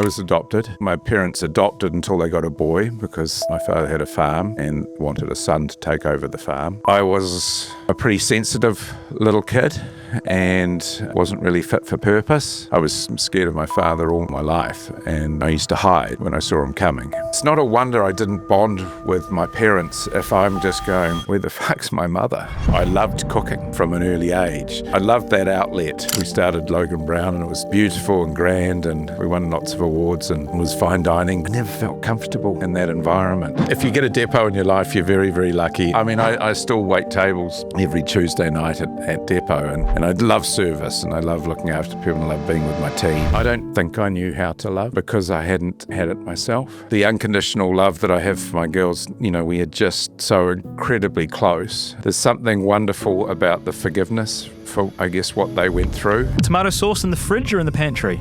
was adopted. My parents adopted until they got a boy because my father had a farm and wanted a son to take over the farm. I was a pretty sensitive little kid and wasn't really fit for purpose. I was scared of my father all my life, and I used to hide when I saw him coming. It's not a wonder I didn't bond with my parents if I'm just going, where the fuck's my mother? I loved cooking from an early age. I loved that outlet. We started Logan Brown and it was beautiful and grand and we won lots of awards and it was fine dining. I never felt comfortable in that environment. If you get a depot in your life, you're very, very lucky. I mean, I still wait tables every Tuesday night at depot and I love service and I love looking after people and I love being with my team. I don't think I knew how to love because I hadn't had it myself. The unconditional love that I have for my girls, we are just so incredibly close. There's something wonderful about the forgiveness for, I guess, what they went through. Tomato sauce in the fridge or in the pantry?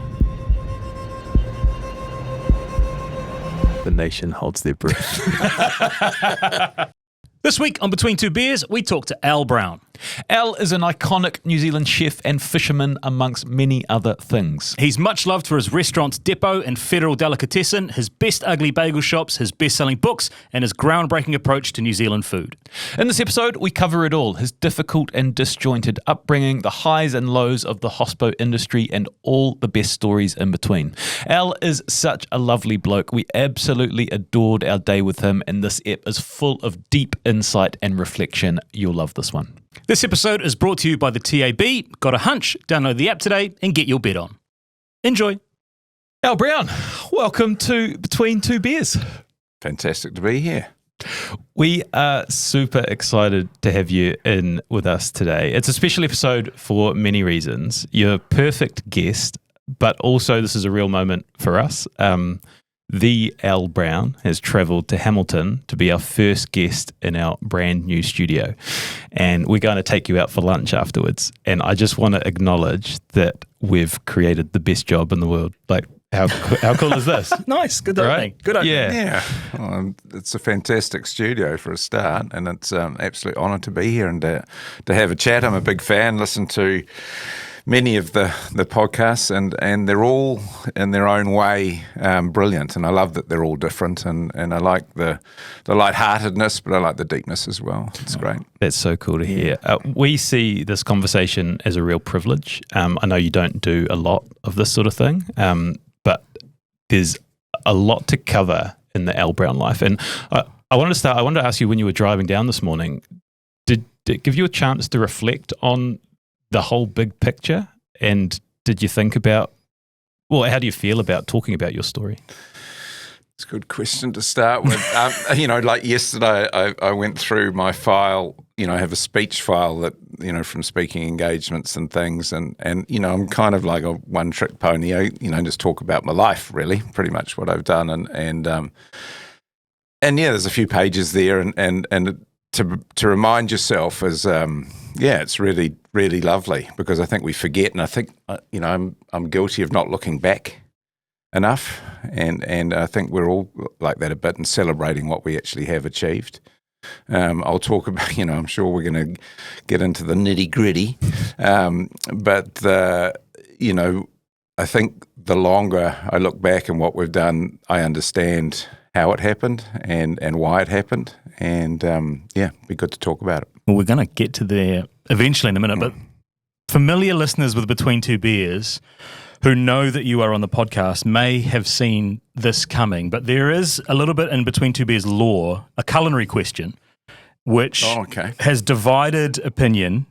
The nation holds their breath. This week on Between Two Beers, we talk to Al Brown. Al is an iconic New Zealand chef and fisherman amongst many other things. He's much loved for his restaurants Depot and Federal Delicatessen, his best ugly bagel shops, his best-selling books, and his groundbreaking approach to New Zealand food. In this episode, we cover it all, his difficult and disjointed upbringing, the highs and lows of the hospo industry, and all the best stories in between. Al is such a lovely bloke. We absolutely adored our day with him, and this ep is full of deep insight and reflection. You'll love this one. This episode is brought to you by the TAB. Got a hunch? Download the app today and get your bet on. Enjoy. Al Brown, welcome to Between Two Beers. Fantastic to be here. We are super excited to have you in with us today. It's a special episode for many reasons. You're a perfect guest, but also this is a real moment for us. The Al Brown has travelled to Hamilton to be our first guest in our brand new studio. And we're going to take you out for lunch afterwards. And I just want to acknowledge that we've created the best job in the world. Like, how cool is this? Nice. Good opening. Right? Good opening. Yeah. Well, it's a fantastic studio for a start, and it's an absolute honour to be here and to have a chat. I'm a big fan, listen to many of the podcasts, and they're all in their own way brilliant, and I love that they're all different, and I like the lightheartedness, but I like the deepness as well. It's great. That's so cool to hear. We see this conversation as a real privilege. I know you don't do a lot of this sort of thing, but there's a lot to cover in the Al Brown life, and I wanted to ask you, when you were driving down this morning, did it give you a chance to reflect on the whole big picture? And did you think about, how do you feel about talking about your story? It's a good question to start with. Like yesterday, I went through my file. I have a speech file that, from speaking engagements and things. And I'm kind of like a one-trick pony. I just talk about my life, really, pretty much what I've done. And there's a few pages there. And to remind yourself is, it's really, really lovely, because I think we forget, and I think, I'm guilty of not looking back enough, and I think we're all like that a bit, and celebrating what we actually have achieved. I'll talk about, I'm sure we're going to get into the nitty gritty, but I think the longer I look back and what we've done, I understand how it happened and why it happened, and be good to talk about it. Well, we're going to get to there eventually in a minute, but familiar listeners with Between Two Beers who know that you are on the podcast may have seen this coming, but there is a little bit in Between Two Beers lore, a culinary question, which has divided opinion.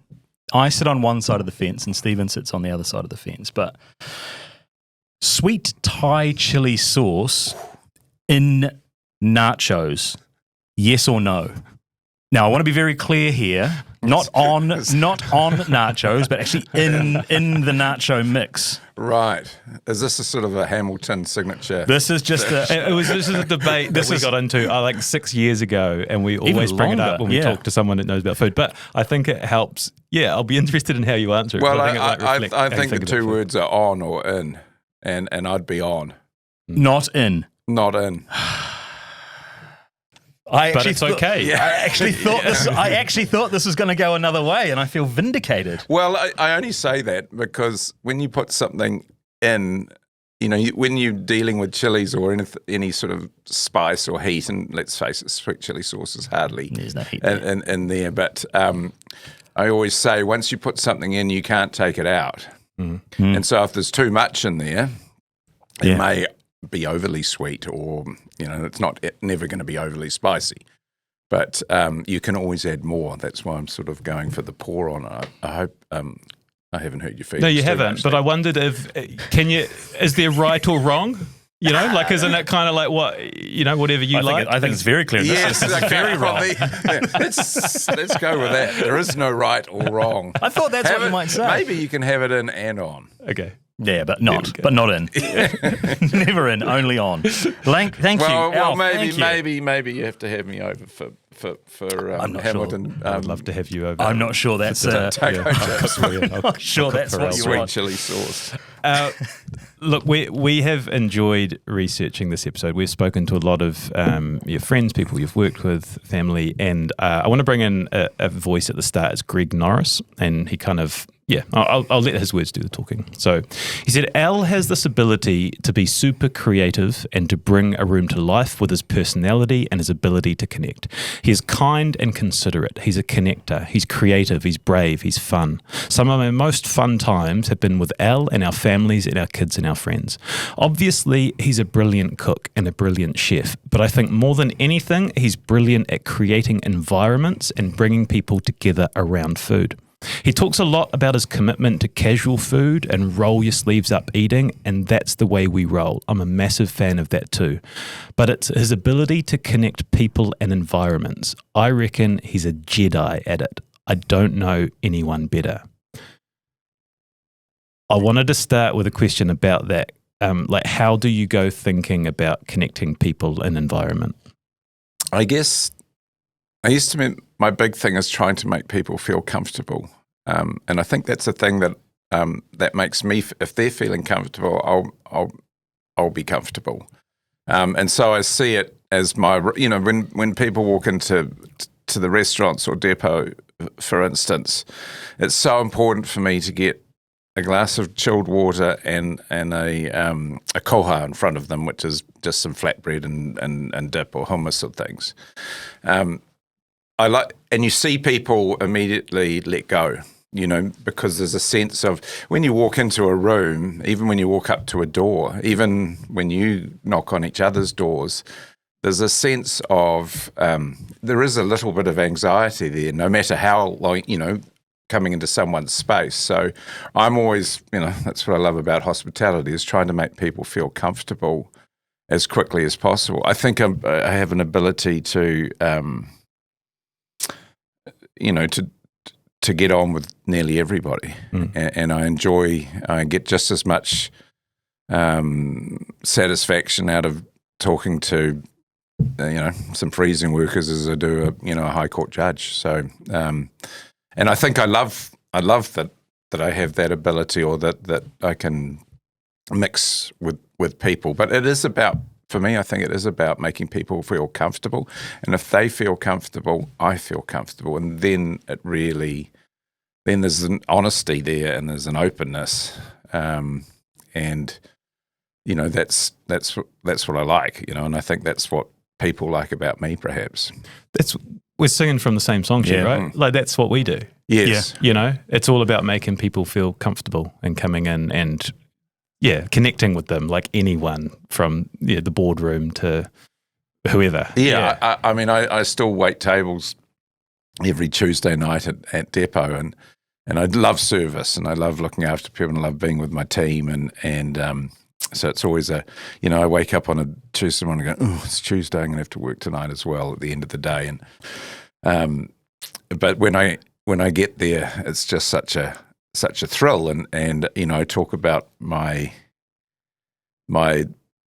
I sit on one side of the fence and Stephen sits on the other side of the fence, but sweet Thai chili sauce in nachos, yes or no? Now, I want to be very clear here, not on nachos, but actually in the nacho mix. Right. Is this a sort of a Hamilton signature? This is just this is a debate that we got into like 6 years ago, and we always bring it up when we talk to someone that knows about food. But I think it helps. Yeah, I'll be interested in how you answer it. Well, I think the two words are on or in, and I'd be on. Not in. Not in. But it's okay. I actually thought this was going to go another way, and I feel vindicated. Well, I only say that because when you put something in when you're dealing with chilies or any sort of spice or heat, and let's face it, sweet chili sauce is hardly There's no heat in there. But I always say, once you put something in, you can't take it out. And so if there's too much in there, it may be overly sweet, or it's never going to be overly spicy. But you can always add more. That's why I'm sort of going for the pour on. I hope I haven't hurt your feelings. No, you haven't. But I wondered is there right or wrong? Isn't it kind of like whatever you like? I think it's very clear. Yes, this is very wrong. Let's go with that. There is no right or wrong. I thought that's what you might say. Maybe you can have it in and on. Okay. Yeah, but not in. Never in, only on. Thank you. Well, thank you. maybe you have to have me over for I'm not Hamilton. sure. I'd love to have you over. I'm not sure that's taco chips. sure that's what you Sweet want. chili sauce. Look, we have enjoyed researching this episode. We've spoken to a lot of your friends, people you've worked with, family, and I want to bring in a voice at the start. It's Greg Norris, and he kind of I'll let his words do the talking. So he said, Al has this ability to be super creative and to bring a room to life with his personality and his ability to connect. He is kind and considerate. He's a connector. He's creative. He's brave. He's fun. Some of my most fun times have been with Al and our families and our kids and our friends. Obviously, he's a brilliant cook and a brilliant chef, but I think more than anything, he's brilliant at creating environments and bringing people together around food. He talks a lot about his commitment to casual food and roll your sleeves up eating, and that's the way we roll. I'm a massive fan of that too. But it's his ability to connect people and environments. I reckon he's a Jedi at it. I don't know anyone better. I wanted to start with a question about that. How do you go thinking about connecting people and environment? I guess my big thing is trying to make people feel comfortable, and I think that's a thing that makes me. If they're feeling comfortable, I'll be comfortable, and so I see it as my. When people walk into the restaurants or depot, for instance, it's so important for me to get a glass of chilled water and a koha in front of them, which is just some flatbread and dip or hummus or things. And you see people immediately let go, because there's a sense of when you walk into a room, even when you walk up to a door, even when you knock on each other's doors, there's a sense of, there is a little bit of anxiety there, no matter how long, coming into someone's space. So I'm always, that's what I love about hospitality, is trying to make people feel comfortable as quickly as possible. I think I have an ability to, to get on with nearly everybody, and I get just as much satisfaction out of talking to some freezing workers as I do a high court judge. So, and I think I love that I have that ability, or that I can mix with people. But it is about, for me, I think it is about making people feel comfortable. And if they feel comfortable, I feel comfortable. And then then there's an honesty there, and there's an openness. And that's what I like, and I think that's what people like about me, perhaps. We're singing from the same song sheet, right? Like, that's what we do. Yes. It's all about making people feel comfortable and coming in and connecting with them, like anyone, from the boardroom to whoever. I still wait tables every Tuesday night at Depot, and I love service, and I love looking after people, and I love being with my team, and so it's always I wake up on a Tuesday morning and go, oh, it's Tuesday, I'm going to have to work tonight as well at the end of the day, and but when I get there, it's just such a thrill, and I talk about my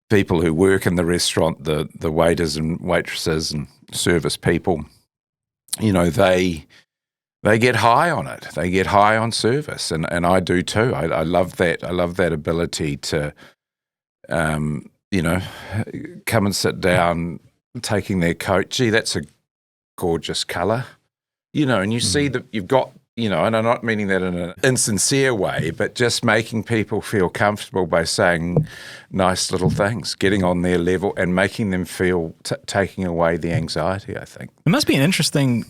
people who work in the restaurant, the waiters and waitresses and service people, they get high on it. They get high on service, and I do too. I love that. I love that ability to, come and sit down, taking their coat. Gee, that's a gorgeous colour, and you see that you've got and I'm not meaning that in an insincere way, but just making people feel comfortable by saying nice little things, getting on their level and making them feel, taking away the anxiety, I think. It must be an interesting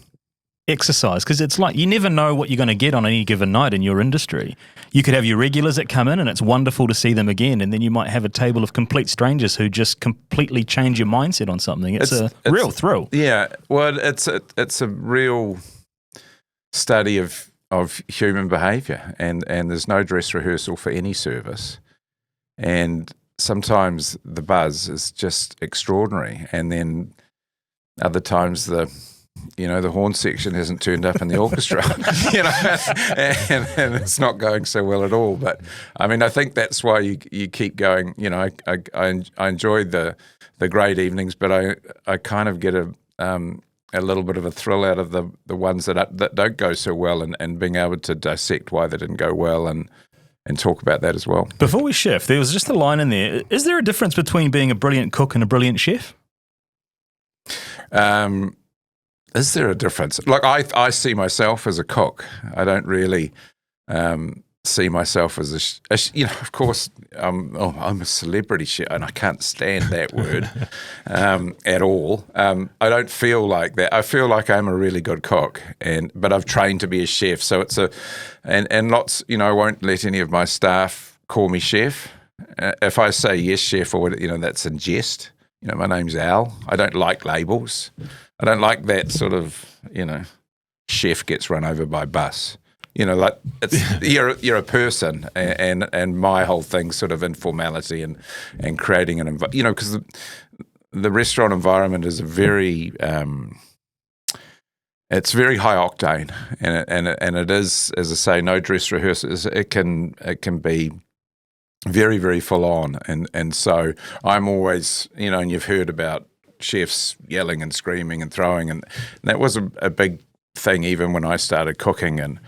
exercise, because it's like you never know what you're going to get on any given night in your industry. You could have your regulars that come in and it's wonderful to see them again, and then you might have a table of complete strangers who just completely change your mindset on something. It's a real thrill. Yeah, well, it's a real study of human behaviour, and there's no dress rehearsal for any service, and sometimes the buzz is just extraordinary, and then other times the horn section hasn't turned up in the orchestra, and it's not going so well at all. But I mean, I think that's why you keep going. I enjoyed the great evenings, but I kind of get a little bit of a thrill out of the ones that don't go so well, and being able to dissect why they didn't go well and talk about that as well. Before we shift, there was just a line in there. Is there a difference between being a brilliant cook and a brilliant chef? Is there a difference? Like I see myself as a cook. I don't really see myself as of course, I'm a celebrity chef, and I can't stand that word at all. I don't feel like that. I feel like I'm a really good cook, but I've trained to be a chef. So it's and lots. I won't let any of my staff call me chef. If I say yes, chef, or that's in jest. My name's Al. I don't like labels. I don't like that sort of, chef gets run over by bus. Like you're a person, and my whole thing's sort of informality and creating an environment. Because the restaurant environment is it's very high octane, and it is, as I say, no dress rehearsals. It can be very, very full on, and so I'm always, and you've heard about chefs yelling and screaming and throwing, and that was a big thing even when I started cooking, and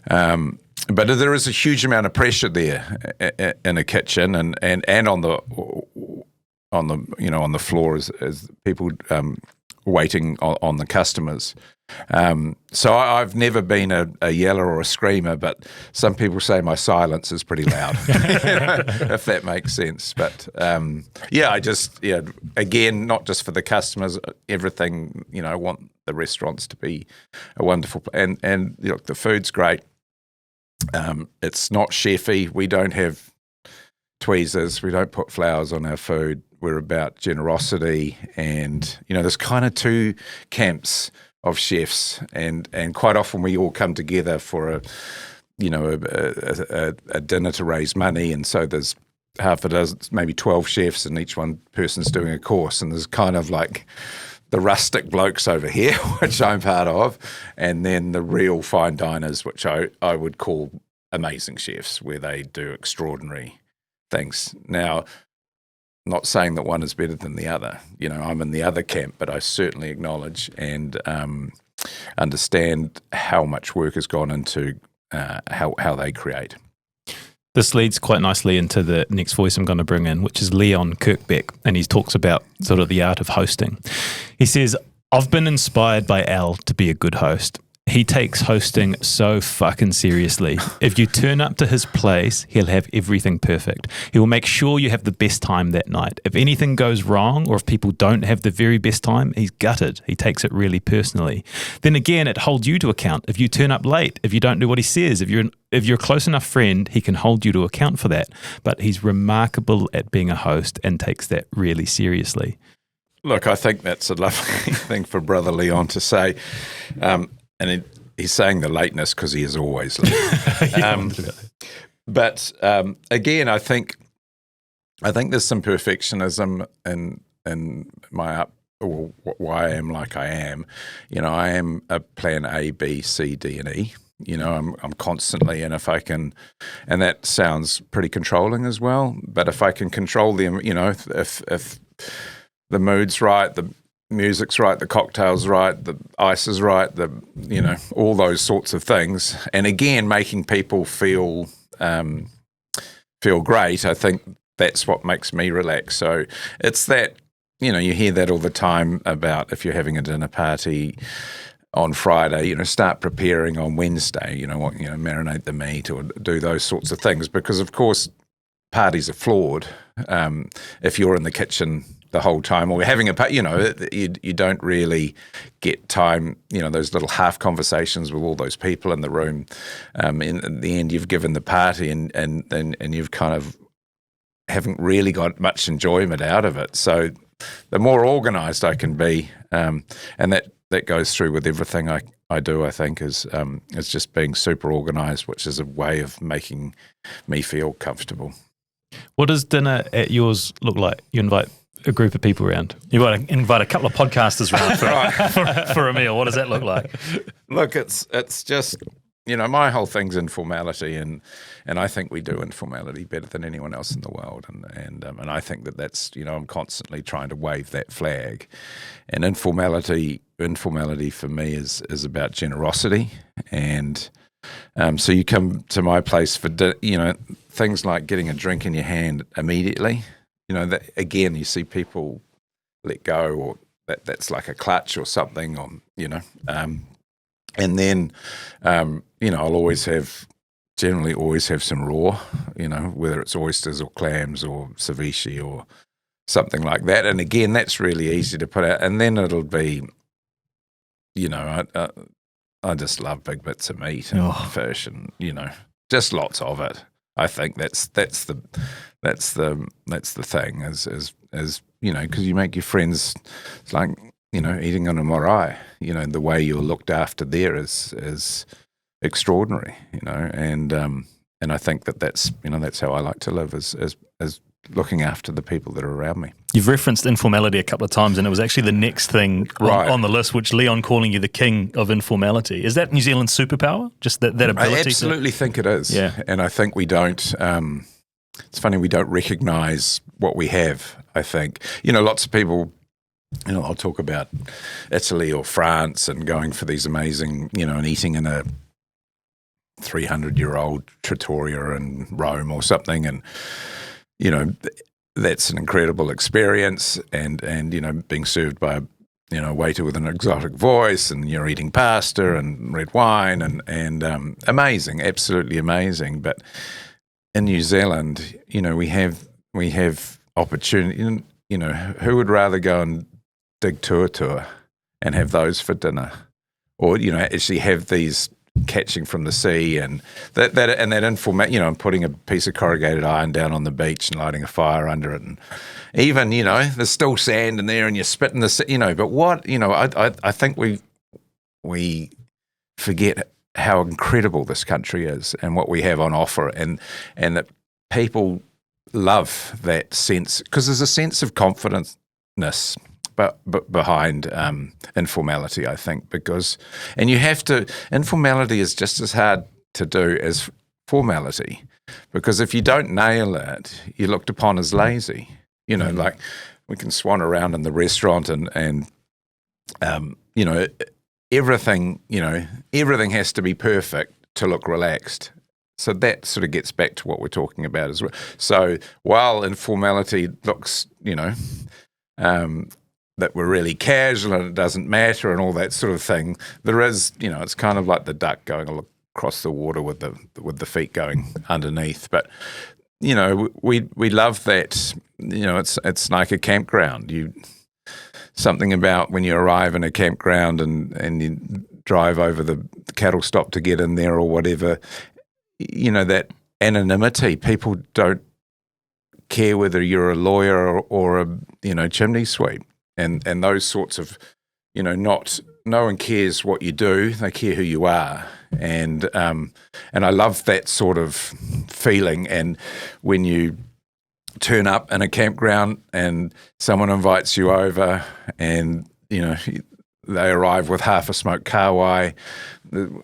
but there is a huge amount of pressure there in a kitchen and on the floor as people waiting on the customers. So I've never been a yeller or a screamer, but some people say my silence is pretty loud, if that makes sense. But again, not just for the customers, everything, I want the restaurants to be a wonderful, and the food's great. It's not chefy. We don't have tweezers. We don't put flowers on our food. We're about generosity, and there's kind of two camps of chefs, and quite often we all come together for a dinner to raise money, and so there's half a dozen, maybe 12 chefs, and each one person's doing a course, and there's kind of like the rustic blokes over here, which I'm part of, and then the real fine diners, which I would call amazing chefs, where they do extraordinary things. Now, not saying that one is better than the other. I'm in the other camp, but I certainly acknowledge and understand how much work has gone into how they create. This leads quite nicely into the next voice I'm going to bring in, which is Leon Kirkbeck, and he talks about sort of the art of hosting. He says, I've been inspired by Al to be a good host. He takes hosting so fucking seriously. If you turn up to his place, he'll have everything perfect. He will make sure you have the best time that night. If anything goes wrong, or if people don't have the very best time, he's gutted. He takes it really personally. Then again, it holds you to account. If you turn up late, if you don't do what he says, if you're a close enough friend, he can hold you to account for that. But he's remarkable at being a host and takes that really seriously. Look, I think that's a lovely thing for Brother Leon to say. And he's saying the lateness because he is always late. But again, I think there's some perfectionism in my why I am like I am. I am a plan A, B, C, D, and E. I'm constantly, and if I can, and that sounds pretty controlling as well. But if I can control them, if the mood's right, the music's right, the cocktail's right, the ice is right, all those sorts of things, and again making people feel great. I think that's what makes me relax. So it's that, you hear that all the time about if you're having a dinner party, on Friday, start preparing on Wednesday, marinate the meat or do those sorts of things, because of course parties are flawed if you're in the kitchen the whole time, or having you don't really get time, those little half conversations with all those people in the room. In the end, you've given the party and you've kind of haven't really got much enjoyment out of it. So the more organised I can be, and that goes through with everything I do, I think, is just being super organised, which is a way of making me feel comfortable. What does dinner at yours look like? You invite a group of people around. You want to invite a couple of podcasters around for a meal. What does that look like? Look, it's just, my whole thing's informality, and I think we do informality better than anyone else in the world, and I think that's, I'm constantly trying to wave that flag, and informality for me is about generosity, and so you come to my place for things like getting a drink in your hand immediately. That again, you see people let go, or that's like a clutch or something, or and then I'll generally always have some raw, whether it's oysters or clams or ceviche or something like that. And again, that's really easy to put out. And then it'll be, I just love big bits of meat and fish, and just lots of it. I think that's the thing is because you make your friends. It's like eating on a marae. The way you're looked after there is extraordinary. And I think that's how I like to live, is looking after the people that are around me. You've referenced informality a couple of times, and it was actually the next thing on the list, which Leon calling you the king of informality. Is that New Zealand's superpower? Just that ability? I absolutely think it is. Yeah. And I think we don't, it's funny, we don't recognise what we have, I think. Lots of people, I'll talk about Italy or France and going for these amazing, and eating in a 300-year-old trattoria in Rome or something, and that's an incredible experience, and being served by a waiter with an exotic voice, and you're eating pasta and red wine, and amazing, absolutely amazing. But in New Zealand, we have opportunity. Who would rather go and dig tour and have those for dinner, or actually have these catching from the sea, and that informal, and putting a piece of corrugated iron down on the beach and lighting a fire under it, and even there's still sand in there and you're spitting the but what I think we forget how incredible this country is and what we have on offer, and that people love that sense, because there's a sense of confidence but behind informality, I think, and you have to, informality is just as hard to do as formality, because if you don't nail it, you're looked upon as lazy. Like we can swan around in the restaurant and everything has to be perfect to look relaxed. So that sort of gets back to what we're talking about as well. So while informality looks, that we're really casual and it doesn't matter and all that sort of thing, there is, it's kind of like the duck going across the water with the feet going underneath. But we love that. It's like a campground. Something about when you arrive in a campground and you drive over the cattle stop to get in there or whatever. That anonymity. People don't care whether you're a lawyer or a chimney sweep. And those sorts of, no one cares what you do; they care who you are, and I love that sort of feeling. And when you turn up in a campground and someone invites you over, and they arrive with half a smoked kawai.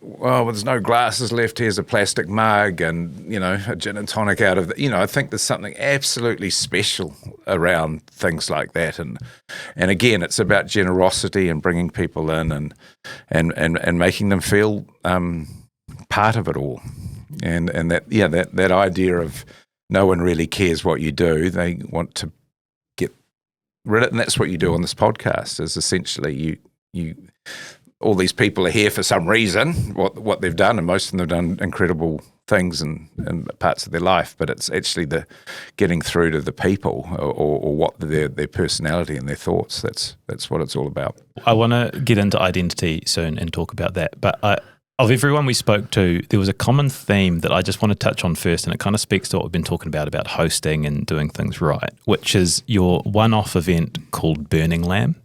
Well, there's no glasses left. Here's a plastic mug and, a gin and tonic out of I think there's something absolutely special around things like that. And again, it's about generosity and bringing people in and making them feel part of it all. And that idea of no one really cares what you do. They want to get rid of it. And that's what you do on this podcast, is essentially you all these people are here for some reason, what they've done, and most of them have done incredible things in parts of their life, but it's actually the getting through to the people or what their personality and their thoughts. That's what it's all about. I want to get into identity soon and talk about that, but of everyone we spoke to, there was a common theme that I just want to touch on first, and it kind of speaks to what we've been talking about hosting and doing things right, which is your one-off event called Burning Lamb.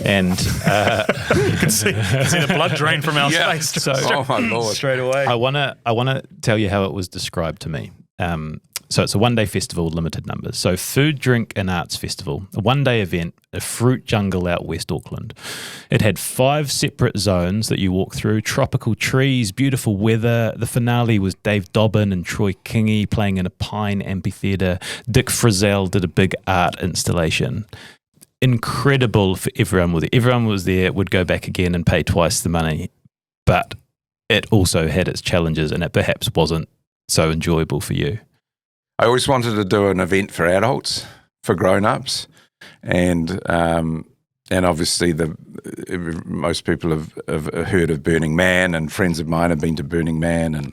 And you can see the blood drain from our face. So, oh my Lord. Straight away. I want to tell you how it was described to me. So it's a one-day festival, limited numbers. So food, drink and arts festival, a one-day event, a fruit jungle out West Auckland. It had 5 separate zones that you walk through, tropical trees, beautiful weather. The finale was Dave Dobbin and Troy Kingi playing in a pine amphitheatre. Dick Frizzell did a big art installation. Incredible for everyone was there. Everyone was there, would go back again and pay twice the money. But it also had its challenges, and it perhaps wasn't so enjoyable for you. I always wanted to do an event for adults, for grown-ups, and obviously most people have heard of Burning Man, and friends of mine have been to Burning Man, and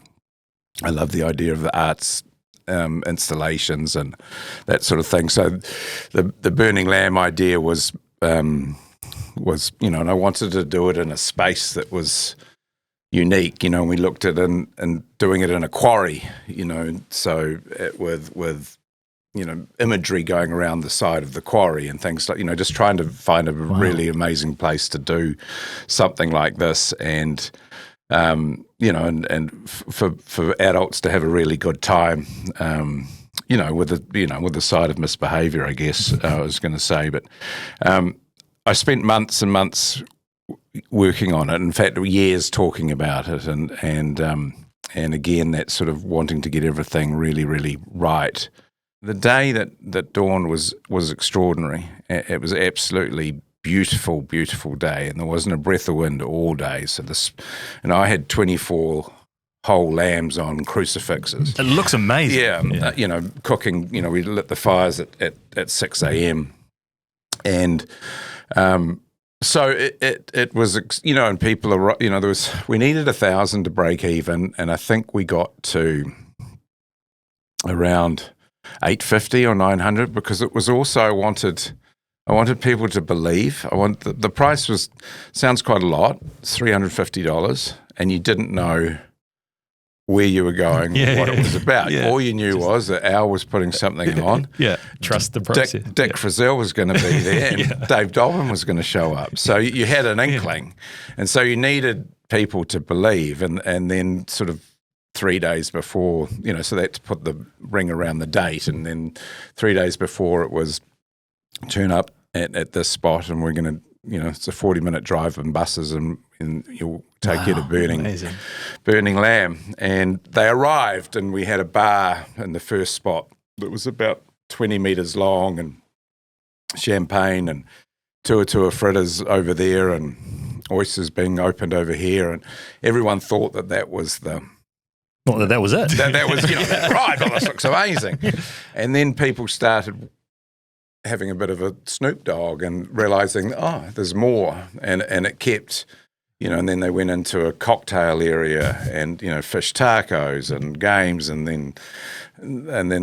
I love the idea of the arts installations and that sort of thing. So the Burning Lamb idea was and I wanted to do it in a space that was unique, and we looked at and doing it in a quarry, so with imagery going around the side of the quarry and things like, just trying to find a really amazing place to do something like this, and for adults to have a really good time, with the side of misbehaviour, I guess I was going to say, but I spent months and months working on it. In fact, years talking about it, and again, that sort of wanting to get everything really, really right. The day that dawned was extraordinary. It was absolutely beautiful, beautiful day, and there wasn't a breath of wind all day. So I had 24 whole lambs on crucifixes. It looks amazing. Yeah. Cooking. We lit the fires at 6 a.m. and so it was, and people are, we needed 1,000 to break even, and I think we got to around 850 or 900, because it was also, I wanted people to believe. The price sounds quite a lot, $350, and you didn't know where you were going, what it was about. Yeah. All you knew was that Al was putting something on. Trust the process. Dick Frizzell was going to be there, and Dave Dobbin was going to show up. So you had an inkling, and so you needed people to believe, and then sort of 3 days before, so that to put the ring around the date, and then 3 days before it was turn up at this spot, and we're going to, it's a 40-minute drive in buses, and you'll take you to Burning Lamb. And they arrived, and we had a bar in the first spot that was about 20 metres long, and champagne, and tua fritters over there, and oysters being opened over here, and everyone thought that was the... Well, that was it. That was, right, this looks amazing. And then people started having a bit of a Snoop Dogg and realising, there's more. And it kept, and then they went into a cocktail area and, fish tacos and games, and then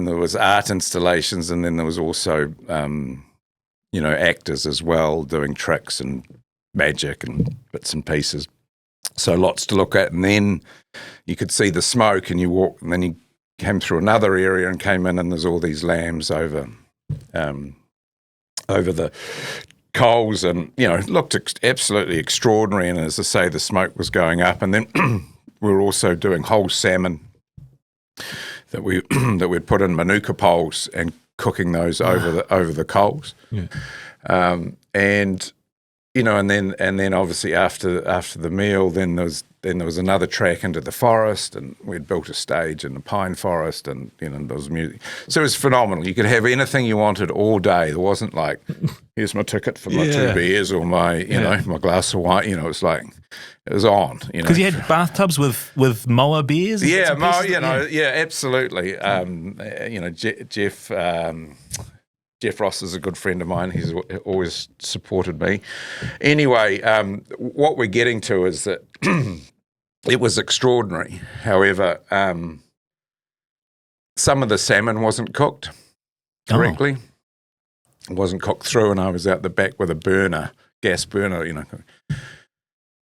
there was art installations, and then there was also, actors as well doing tricks and magic and bits and pieces. So lots to look at. And then you could see the smoke, and you walked, and then you came through another area and came in, and there's all these lambs over the coals, and it looked absolutely extraordinary. And as I say, the smoke was going up, and then we were also doing whole salmon that we'd put in manuka poles and cooking those over the coals, and and then obviously after the meal, then there was another track into the forest, and we'd built a stage in the pine forest, and there was music. So it was phenomenal. You could have anything you wanted all day. There wasn't like, here's my ticket for my 2 beers or my my glass of wine. It was like, it was on. Because you had bathtubs with moa beers. Absolutely. Jeff. Jeff Ross is a good friend of mine. He's always supported me. Anyway, what we're getting to is that it was extraordinary. However, some of the salmon wasn't cooked correctly. It wasn't cooked through, and I was out the back with a gas burner,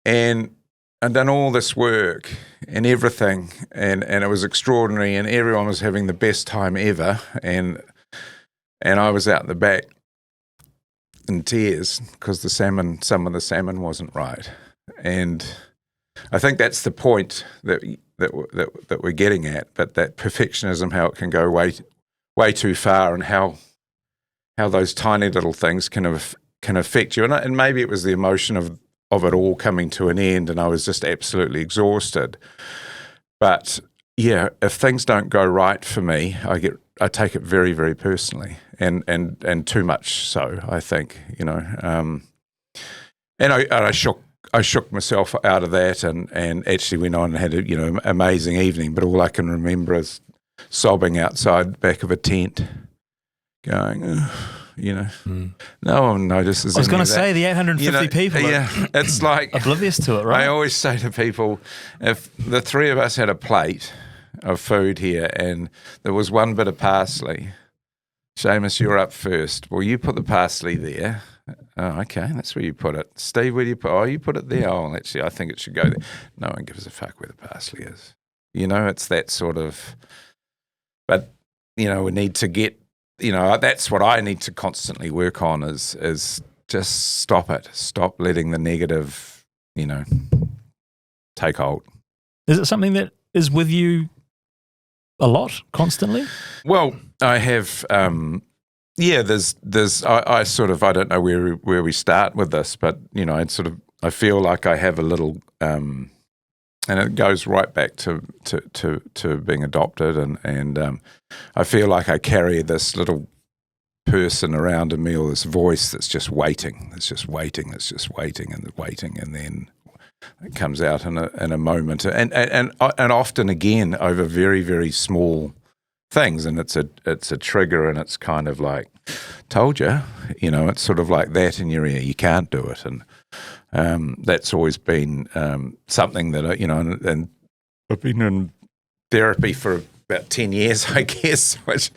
and I'd done all this work and everything, and it was extraordinary, and everyone was having the best time ever, and I was out the back in tears because some of the salmon wasn't right, and I think that's the point that we're getting at, but that perfectionism, how it can go way too far, and how those tiny little things can affect you, and maybe it was the emotion of it all coming to an end, and I was just absolutely exhausted. But yeah, if things don't go right for me, I take it very, very personally, and too much so, I think, and I shook myself out of that, and actually went on and had an amazing evening. But all I can remember is sobbing outside the back of a tent, going, no one notices. I was going to say the 850 people. Yeah, it's like oblivious to it, right? I always say to people, if the three of us had a plate of food here and there was one bit of parsley, Seamus, you're up first. Well, you put the parsley there. Oh, okay, that's where you put it. Steve, where do you put it? Oh, you put it there. Oh, actually, I think it should go there. No one gives a fuck where the parsley is. It's that sort of, but, we need to get, that's what I need to constantly work on is just stop it. Stop letting the negative, take hold. Is it something that is with you a lot, constantly? Well, I have, there's I sort of, I don't know where we start with this, but, I feel like I have a little, and it goes right back to being adopted, and I feel like I carry this little person around in me, or this voice that's just waiting, and then it comes out in a moment, and often again over very, very small things, and it's a trigger, and it's kind of like, told you, it's sort of like that in your ear, you can't do it, and that's always been something that and I've been in therapy for about 10 years, I guess, which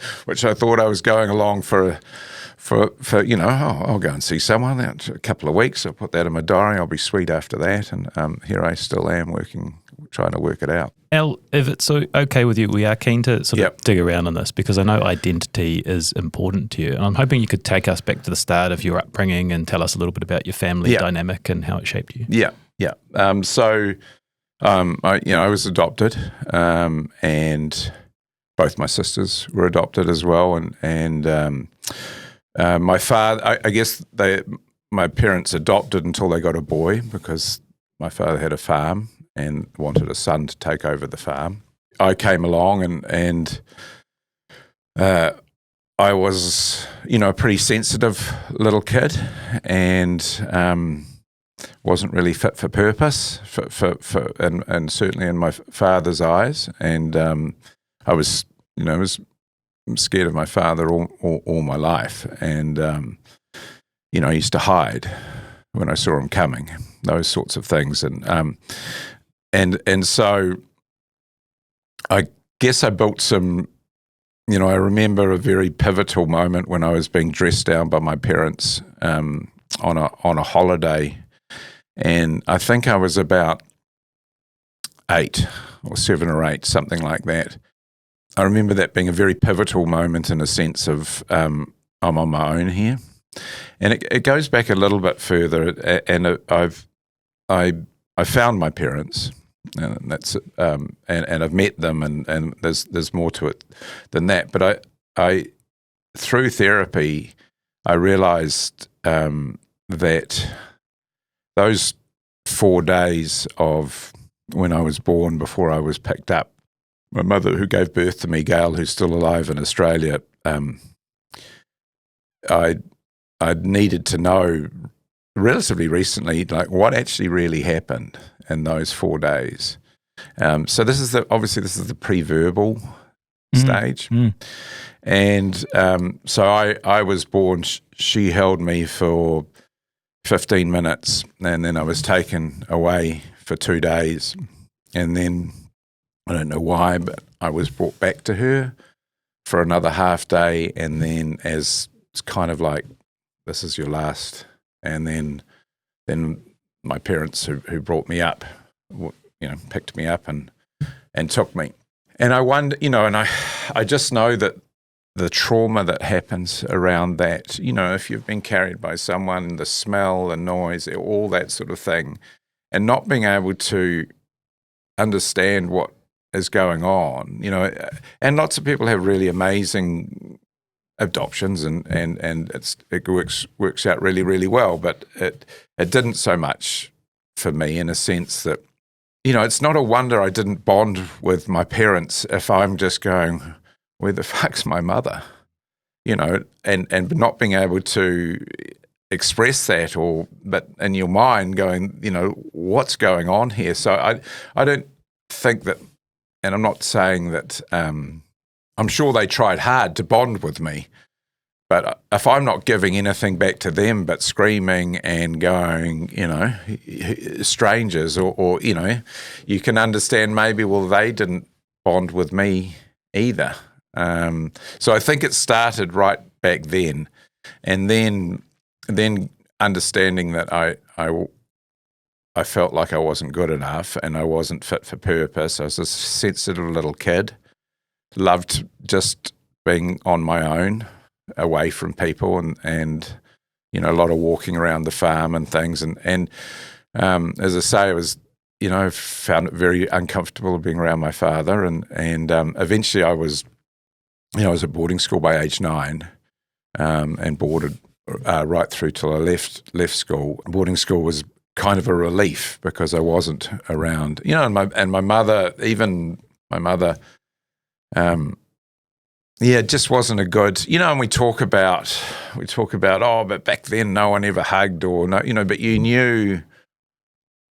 I thought I was going along for I'll go and see someone out a couple of weeks. I'll put that in my diary. I'll be sweet after that, and here I still am trying to work it out. Al, if it's okay with you, we are keen to sort of dig around on this, because I know identity is important to you, and I'm hoping you could take us back to the start of your upbringing and tell us a little bit about your family dynamic and how it shaped you. I was adopted, and both my sisters were adopted as well, and my father, I guess my parents adopted until they got a boy, because my father had a farm and wanted a son to take over the farm. I came along, and I was, a pretty sensitive little kid, and wasn't really fit for purpose, and certainly in my father's eyes. And I was, was scared of my father all my life, and I used to hide when I saw him coming, those sorts of things, and so I guess I built some. I remember a very pivotal moment when I was being dressed down by my parents on a holiday, and I think I was about 7 or 8, something like that. I remember that being a very pivotal moment in a sense of I'm on my own here, and it goes back a little bit further. And I found my parents, and that's and I've met them, and there's more to it than that. But I through therapy, I realised that those 4 days of when I was born, before I was picked up, my mother, who gave birth to me, Gail, who's still alive in Australia, I needed to know relatively recently, like, what actually really happened in those 4 days. So this is the pre-verbal stage. And so I was born, she held me for 15 minutes, and then I was taken away for 2 days. And then, I don't know why, but I was brought back to her for another half day, and then as it's kind of like, this is your last. And then my parents who brought me up, picked me up and took me. And I wonder, and I just know that the trauma that happens around that, if you've been carried by someone, the smell, the noise, all that sort of thing, and not being able to understand what is going on, and lots of people have really amazing adoptions and it works out really, really well, but it didn't so much for me, in a sense that, it's not a wonder I didn't bond with my parents if I'm just going, where the fuck's my mother? And not being able to express that, but in your mind going, what's going on here? So I don't think that, and I'm not saying that, I'm sure they tried hard to bond with me, but if I'm not giving anything back to them but screaming and going, strangers or you can understand maybe, well, they didn't bond with me either. So I think it started right back then, and then understanding that I felt like I wasn't good enough and I wasn't fit for purpose. I was a sensitive little kid, loved just being on my own, away from people, and a lot of walking around the farm and things. And as I say, I was, found it very uncomfortable being around my father, and eventually I was at boarding school by age 9, and boarded right through till I left school. Boarding school was kind of a relief because I wasn't around, and my mother, it just wasn't a good, and we talk about, but back then no one ever hugged but you knew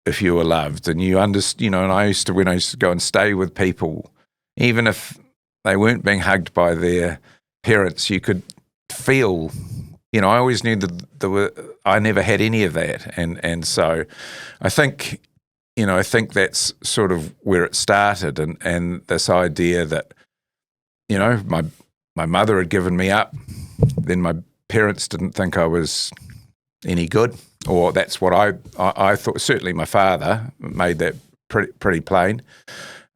if you were loved, and you understood, and when I used to go and stay with people, even if they weren't being hugged by their parents, you could feel, I always knew that I never had any of that. And so I think, I think that's sort of where it started, and this idea that, my mother had given me up, then my parents didn't think I was any good, or that's what I thought. Certainly my father made that pretty plain.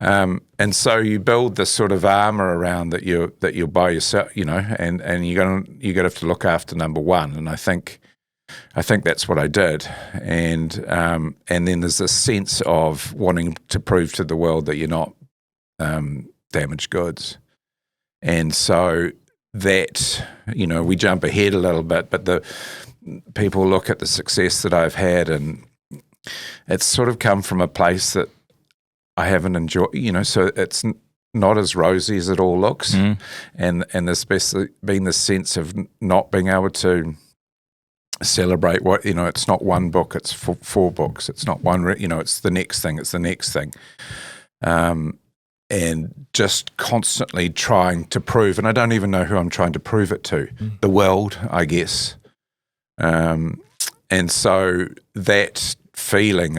And so you build this sort of armor around that you're by yourself, and you're going to have to look after number one. And I think that's what I did. And then there's this sense of wanting to prove to the world that you're not damaged goods. And so that, we jump ahead a little bit, but the people look at the success that I've had, and it's sort of come from a place that I haven't enjoyed, so it's not as rosy as it all looks. And there's been this sense of not being able to celebrate what, it's not one book, it's four books. It's not one, it's the next thing. And just constantly trying to prove, and I don't even know who I'm trying to prove it to, the world, I guess. And so that feeling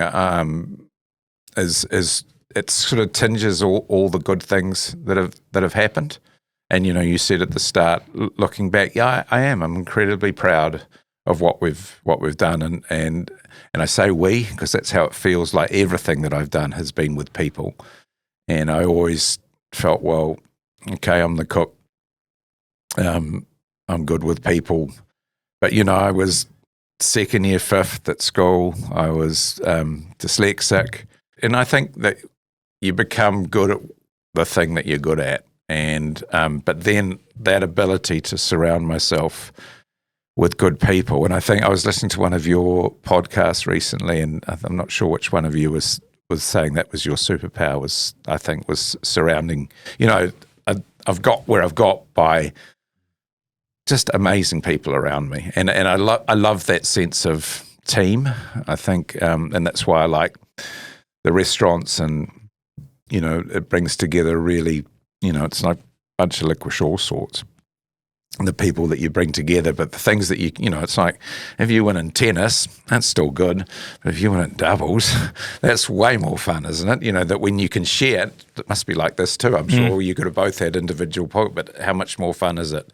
is it sort of tinges all the good things that have happened. And you said at the start, looking back, yeah, I am. I'm incredibly proud of what we've done, and I say we because that's how it feels. Like everything that I've done has been with people. And I always felt, well, okay, I'm the cook. I'm good with people. But, I was second year, fifth at school. I was dyslexic. And I think that you become good at the thing that you're good at. And but then that ability to surround myself with good people. And I think I was listening to one of your podcasts recently, and I'm not sure which one of you was saying that was your superpower, was surrounding, I've got where I've got by just amazing people around me. And I love that sense of team, I think, and that's why I like the restaurants, and, it brings together really, it's like bunch of licorice all sorts. The people that you bring together, but the things that it's like if you win in tennis, that's still good. But if you win in doubles, that's way more fun, isn't it? That when you can share it must be like this too. I'm sure you could have both had individual but how much more fun is it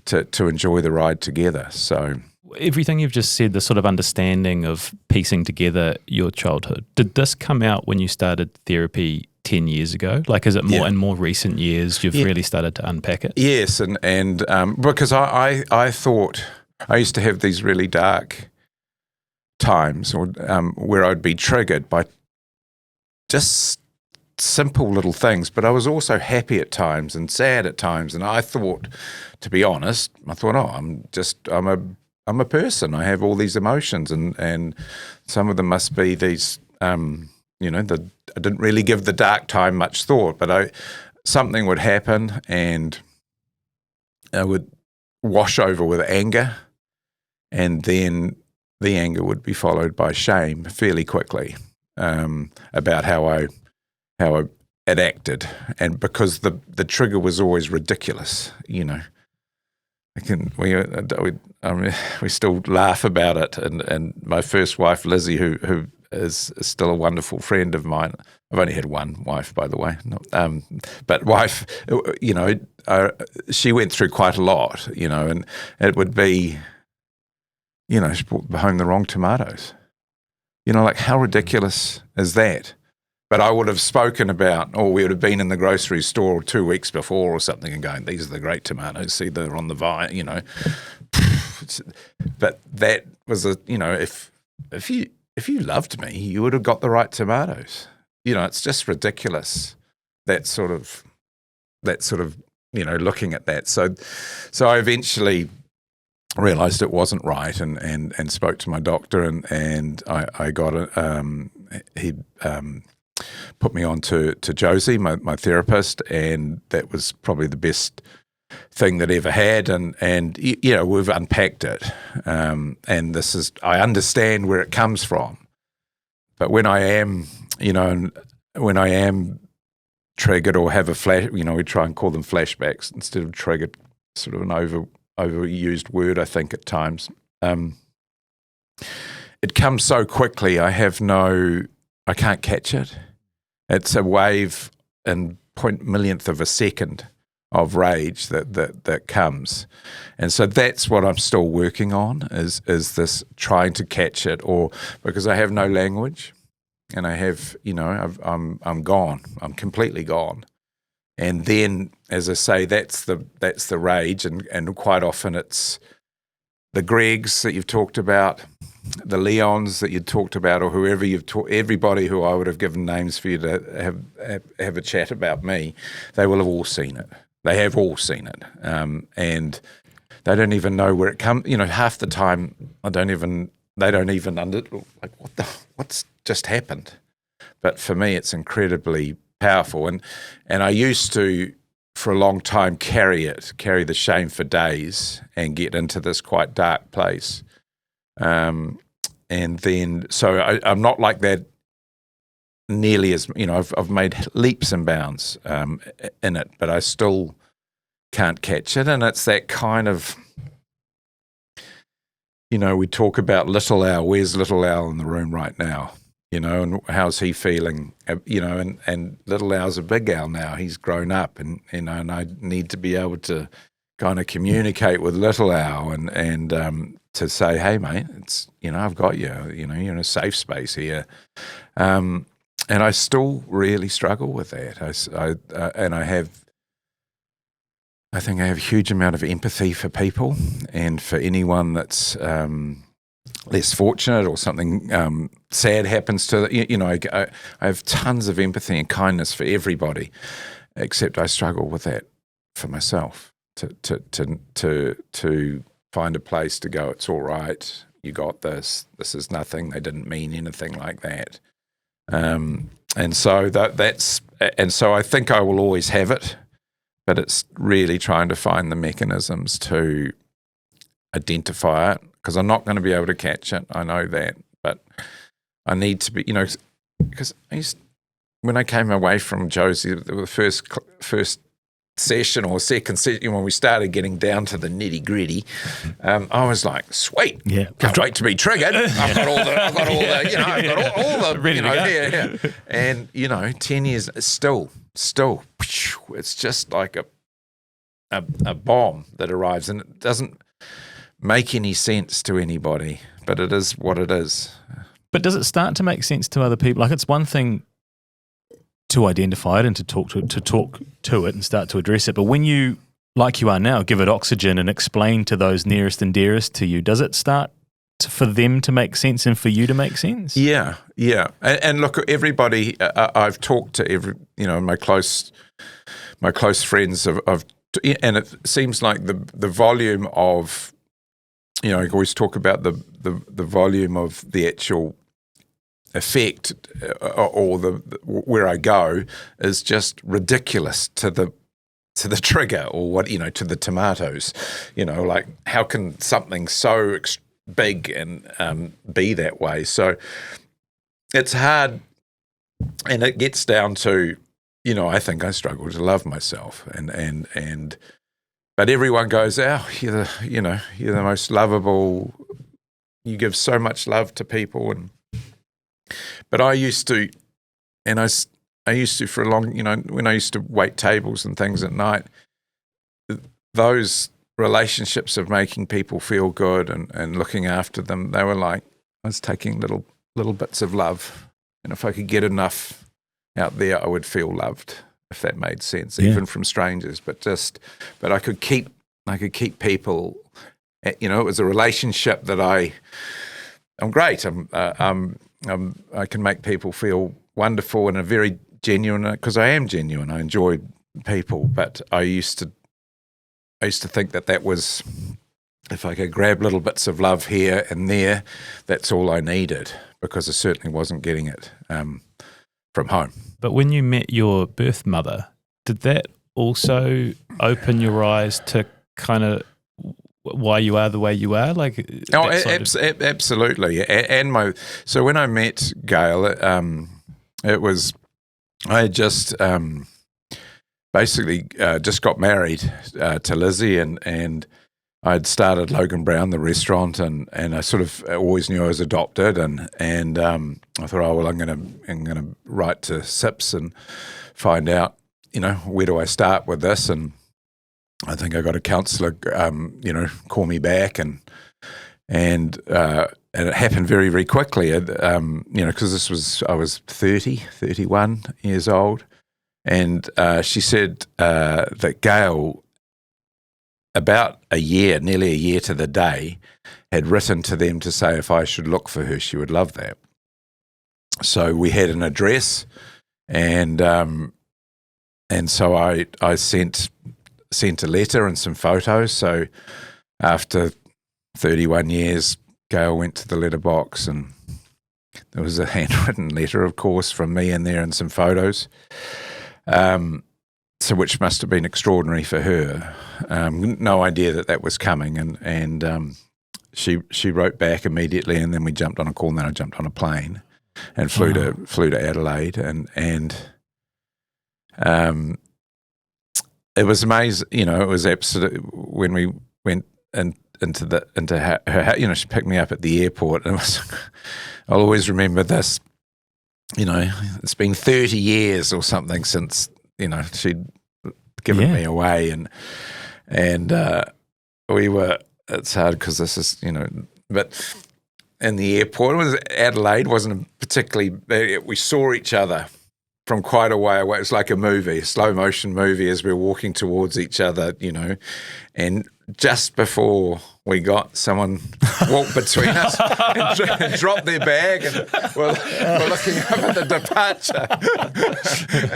to enjoy the ride together? So everything you've just said, the sort of understanding of piecing together your childhood, did this come out when you started therapy 10 years ago? Like, is it more in more recent years you've really started to unpack it? Yes, and because I thought I used to have these really dark times where I'd be triggered by just simple little things, but I was also happy at times and sad at times, and I thought, to be honest, I'm a person. I have all these emotions, and some of them must be these, I didn't really give the dark time much thought, but something would happen and I would wash over with anger, and then the anger would be followed by shame fairly quickly about how I had acted, and because the trigger was always ridiculous, we still laugh about it, and my first wife Lizzie, who is still a wonderful friend of mine. I've only had one wife, by the way, but wife, she went through quite a lot, and it would be, she brought home the wrong tomatoes, like how ridiculous is that? But I would have spoken about, or we would have been in the grocery store 2 weeks before or something and going, these are the great tomatoes, see, they're on the vine, But that was if you loved me, you would have got the right tomatoes. It's just ridiculous, that sort of looking at that. So I eventually realized it wasn't right, and spoke to my doctor, and I got he put me on to Josie, my therapist, and that was probably the best thing that ever had, and we've unpacked it, and this is, I understand where it comes from, but when I am triggered or have a flash, we try and call them flashbacks instead of triggered, sort of an overused word, I think, at times. It comes so quickly, I can't catch it. It's a wave in 0.0 of a second of rage that comes, and so that's what I'm still working on, is this trying to catch it, or because I have no language, and I have I'm gone, I'm completely gone, and then, as I say, that's the rage, and quite often it's the Gregs that you've talked about, the Leons that you talked about, or whoever everybody who I would have given names for you to have a chat about me, they will have all seen it. They have all seen it, and they don't even know where it comes. Half the time they don't even what's just happened. But for me, it's incredibly powerful, and I used to, for a long time, carry the shame for days and get into this quite dark place. And then, so I'm not like that nearly as, I've made leaps and bounds in it, but I still can't catch it. And it's that kind of, we talk about Little Al. Where's Little Al in the room right now? And how's he feeling? And Little Al's a big Al now. He's grown up, and and I need to be able to kind of communicate with Little Al and to say, hey mate, it's I've got you. You're in a safe space here. And I still really struggle with that. I think I have a huge amount of empathy for people, and for anyone that's less fortunate or something sad happens to, I have tons of empathy and kindness for everybody, except I struggle with that for myself, to find a place to go, it's all right, you got this is nothing, they didn't mean anything like that. And so so I think I will always have it, but it's really trying to find the mechanisms to identify it, because I'm not going to be able to catch it. I know that, but I need to be, because when I came away from Josie, the first session or second session, when we started getting down to the nitty gritty, I was like, sweet, can't wait to be triggered. I've got all the, all the, Ready to go. yeah. And 10 years, still, it's just like a bomb that arrives, and it doesn't make any sense to anybody, but it is what it is. But does it start to make sense to other people? Like, it's one thing to identify it and to talk to it and start to address it. But when you, like you are now, give it oxygen and explain to those nearest and dearest to you, does it start for them to make sense and for you to make sense? Yeah. And look, everybody, I've talked to my close friends and it seems like the volume of, I always talk about the volume of the actual effect or the where I go is just ridiculous to the trigger, or what, to the tomatoes, like how can something so big and be that way? So it's hard, and it gets down to, I think I struggle to love myself, but everyone goes, "Oh, you're the most lovable. You give so much love to people." But I used to, and I used to for a long, when I used to wait tables and things at night, those relationships of making people feel good and looking after them, they were like, I was taking little bits of love, and if I could get enough out there, I would feel loved, if that made sense, even from strangers. But I could keep people. It was a relationship that I'm great. I can make people feel wonderful and a very genuine, because I am genuine. I enjoy people, but I used to think that was, if I could grab little bits of love here and there, that's all I needed, because I certainly wasn't getting it from home. But when you met your birth mother, did that also open your eyes to kind of why you are the way you are? Like, absolutely. And so when I met Gail, it was, I had just basically just got married to Lizzie, and I'd started Logan Brown, the restaurant, and I sort of always knew I was adopted, and I thought, oh well, I'm gonna write to SIPS and find out, where do I start with this? And I think I got a counsellor, call me back, and it happened very, very quickly, because I was 31 years old, and she said that Gail, about nearly a year to the day, had written to them to say if I should look for her, she would love that. So we had an address, and so I sent a letter and some photos. So after 31 years, Gail went to the letterbox, and there was a handwritten letter, of course, from me in there and some photos. So which must have been extraordinary for her. No idea that was coming, and she wrote back immediately, and then we jumped on a call, and then I jumped on a plane and flew to Adelaide, and it was amazing. It was absolute when we went into her. She picked me up at the airport, and I'll always remember this. It's been 30 years or something since she'd given me away, and we were. It's hard because this is but in the airport, it was Adelaide. Wasn't particularly. We saw each other from quite a way away. It was like a slow motion movie, as we were walking towards each other, and just before we got, someone walked between us and dropped their bag, and we're looking up at the departure.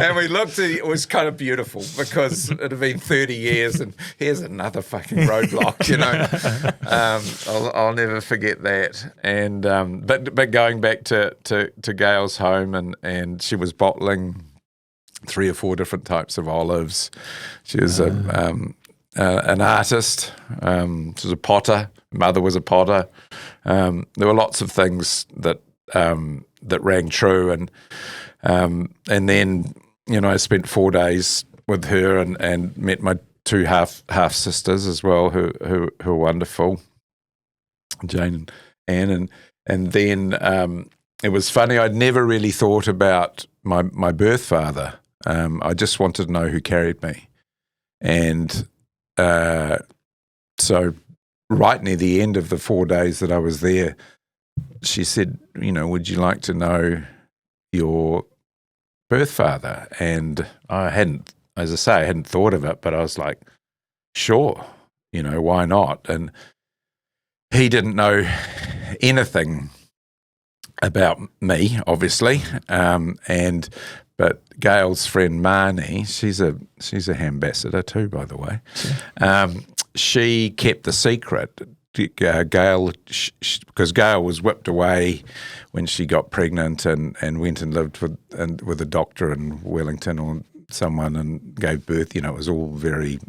And we looked at it was kind of beautiful, because it had been 30 years, and here's another fucking roadblock, I'll never forget that. And but going back to Gail's home, and she was bottling 3 or 4 different types of olives. She was an artist. She was a potter. Mother was a potter. There were lots of things that rang true, and then I spent 4 days with her and met my two half sisters as well, who are wonderful, Jane and Anne, and then it was funny. I'd never really thought about my birth father. I just wanted to know who carried me, and so right near the end of the 4 days that I was there, she said, would you like to know your birth father? And I hadn't, as I say, I hadn't thought of it, but I was like, sure, why not? And he didn't know anything about me, obviously, but Gail's friend Marnie, she's a ambassador too, by the way. She kept the secret. Gail, because Gail was whipped away when she got pregnant and went and lived with a doctor in Wellington or someone and gave birth. It was all very,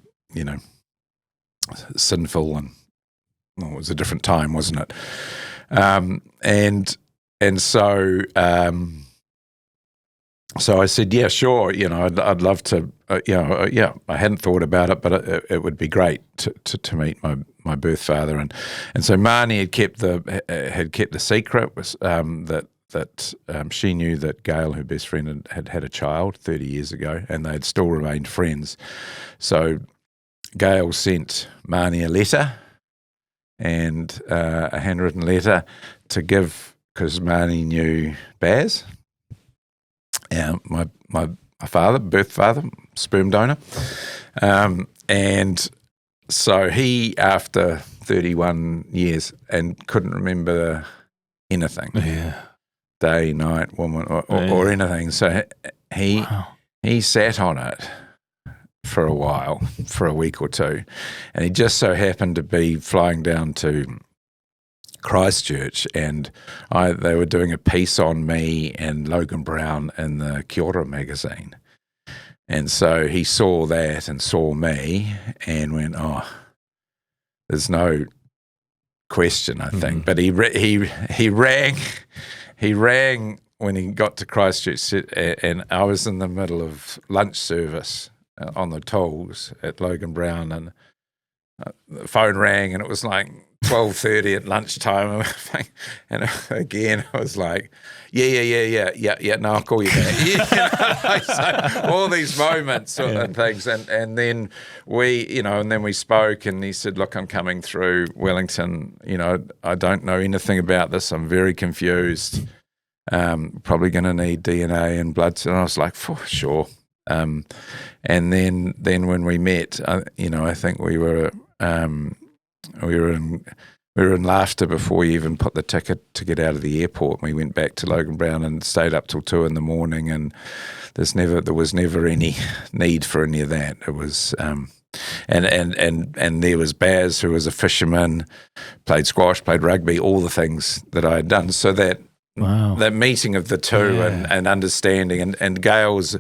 sinful, and it was a different time, wasn't it? And so I said, yeah, sure. I'd love to. I hadn't thought about it, but it would be great to meet my birth father. And so Marnie had kept the secret, was that she knew that Gail, her best friend, had a child 30 years ago, and they'd still remained friends. So Gail sent Marnie a letter, and a handwritten letter to give, because Marnie knew Baz, my father, birth father, sperm donor. And so he, after 31 years, and couldn't remember anything, day, night, woman, or anything. So he sat on it for a while, for a week or two, and he just so happened to be flying down to Christchurch, and they were doing a piece on me and Logan Brown in the Kia Ora magazine. And so he saw that and saw me and went, oh, there's no question, I think. But he rang when he got to Christchurch, and I was in the middle of lunch service on the tools at Logan Brown, and the phone rang, and it was like 12:30 at lunchtime, and again I was like, yeah, no, I'll call you back. So all these moments and things, and then we spoke, and he said, look, I'm coming through Wellington, I don't know anything about this, I'm very confused, probably going to need DNA and blood. And I was like, for sure. And then when we met, I think we were in laughter before we even put the ticket to get out of the airport. We went back to Logan Brown and stayed up till 2 a.m, and there was never any need for any of that. It was and there was Baz, who was a fisherman, played squash, played rugby, all the things that I had done. So that meeting of the two and understanding, and Gail was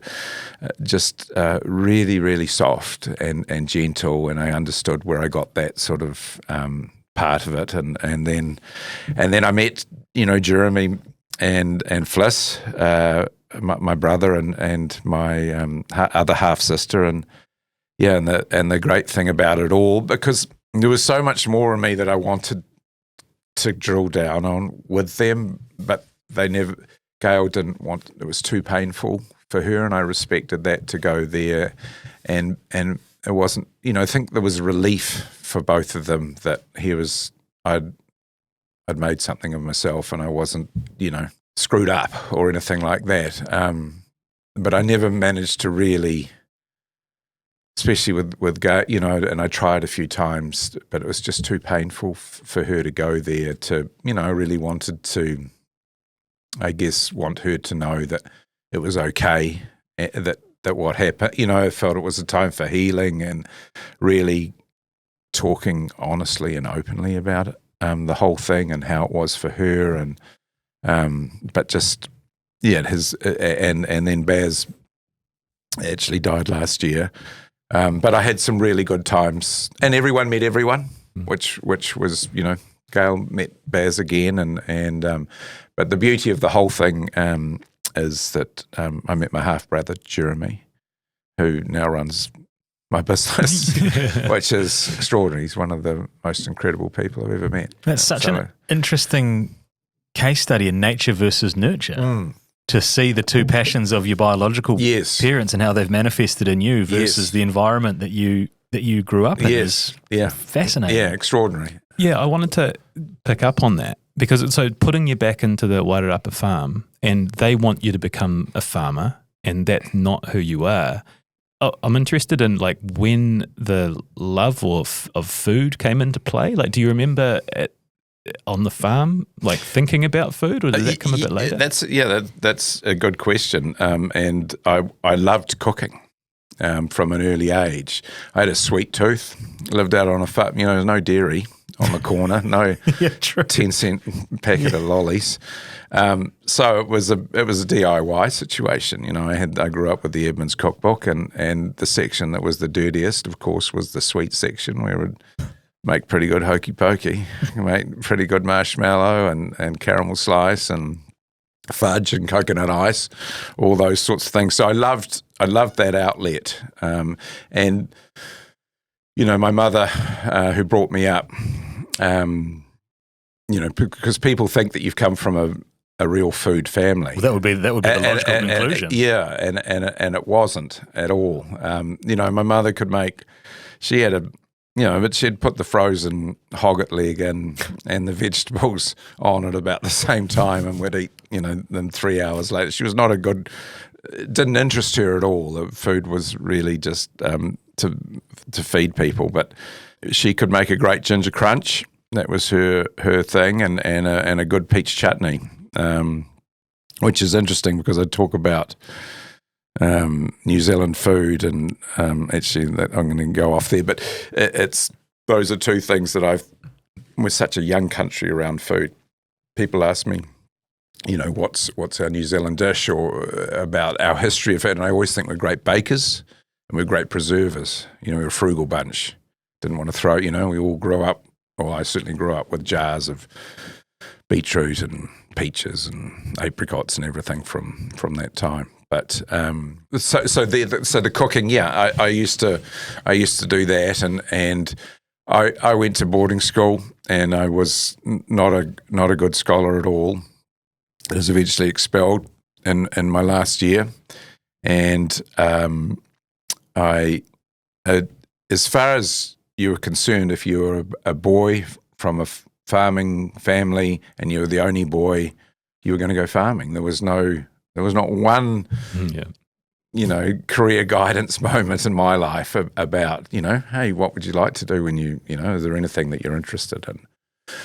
just really, really soft and gentle, and I understood where I got that sort of part of it, and then I met Jeremy and Fliss, my brother and my other half sister, and the great thing about it all, because there was so much more in me that I wanted to drill down on with them, but Gail didn't want, it was too painful for her, and I respected that, to go there, and it wasn't, I think there was relief for both of them that I'd made something of myself, and I wasn't, screwed up or anything like that. But I never managed to really, especially with Gail, and I tried a few times, but it was just too painful for her to go there. I really wanted to, I guess, want her to know that it was okay, that what happened, I felt it was a time for healing and really talking honestly and openly about it, the whole thing and how it was for her, and but just and then Baz actually died last year, but I had some really good times, and everyone met everyone, which was, Gail met Baz again, and but the beauty of the whole thing is that I met my half brother Jeremy, who now runs my business, which is extraordinary. He's one of the most incredible people I've ever met. That's such an interesting case study in nature versus nurture. To see the two passions of your biological parents and how they've manifested in you versus the environment that you grew up in is fascinating. Yeah, extraordinary. Yeah, I wanted to pick up on that because it's so putting you back into the Wairarapa farm and they want you to become a farmer and that's not who you are. I'm interested in like when the love of food came into play. Like, do you remember on the farm, like thinking about food, or did that come a bit later? That's a good question. And I loved cooking from an early age. I had a sweet tooth. Lived out on a farm. There's no dairy on the corner. No 10-cent packet of lollies. So it was a DIY situation. I grew up with the Edmonds cookbook, and the section that was the dirtiest, of course, was the sweet section where it would make pretty good hokey pokey, make pretty good marshmallow and caramel slice and fudge and coconut ice, all those sorts of things. So I loved that outlet. And my mother, who brought me up, because people think that you've come from a real food family. Well, that would be the logical conclusion. And it wasn't at all. My mother could make. She had but she'd put the frozen hogget leg in and the vegetables on at about the same time, and we'd eat, them 3 hours later. She was not it didn't interest her at all. The food was really just to feed people, but she could make a great ginger crunch. That was her thing, and a good peach chutney, which is interesting because I talk about New Zealand food, and actually that I'm going to go off there, but those are two things that we're such a young country around food. People ask me, what's our New Zealand dish, or about our history of it, and I always think we're great bakers and we're great preservers. We're a frugal bunch. Didn't want to throw, we all grew up, or I certainly grew up with jars of beetroot and peaches and apricots and everything from that time. But so the cooking, I used to do that, and I went to boarding school, and I was not a good scholar at all. I was eventually expelled in my last year, and as far as you were concerned, if you were a boy from a farming family and you were the only boy, you were going to go farming. There was not one, career guidance moment in my life about, hey, what would you like to do when is there anything that you're interested in?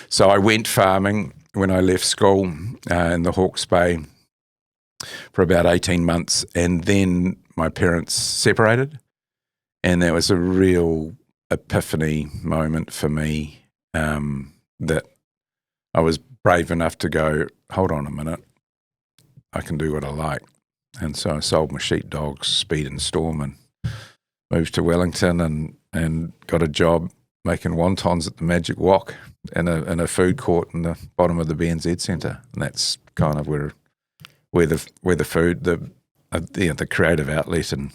So I went farming when I left school in the Hawke's Bay for about 18 months, and then my parents separated, and that was a real epiphany moment for me, that I was brave enough to go, hold on a minute, I can do what I like. And so I sold my sheepdogs, Speed and Storm, and moved to Wellington and got a job making wontons at the Magic Wok in a food court in the bottom of the BNZ Centre. And that's kind of where the food, the creative outlet, and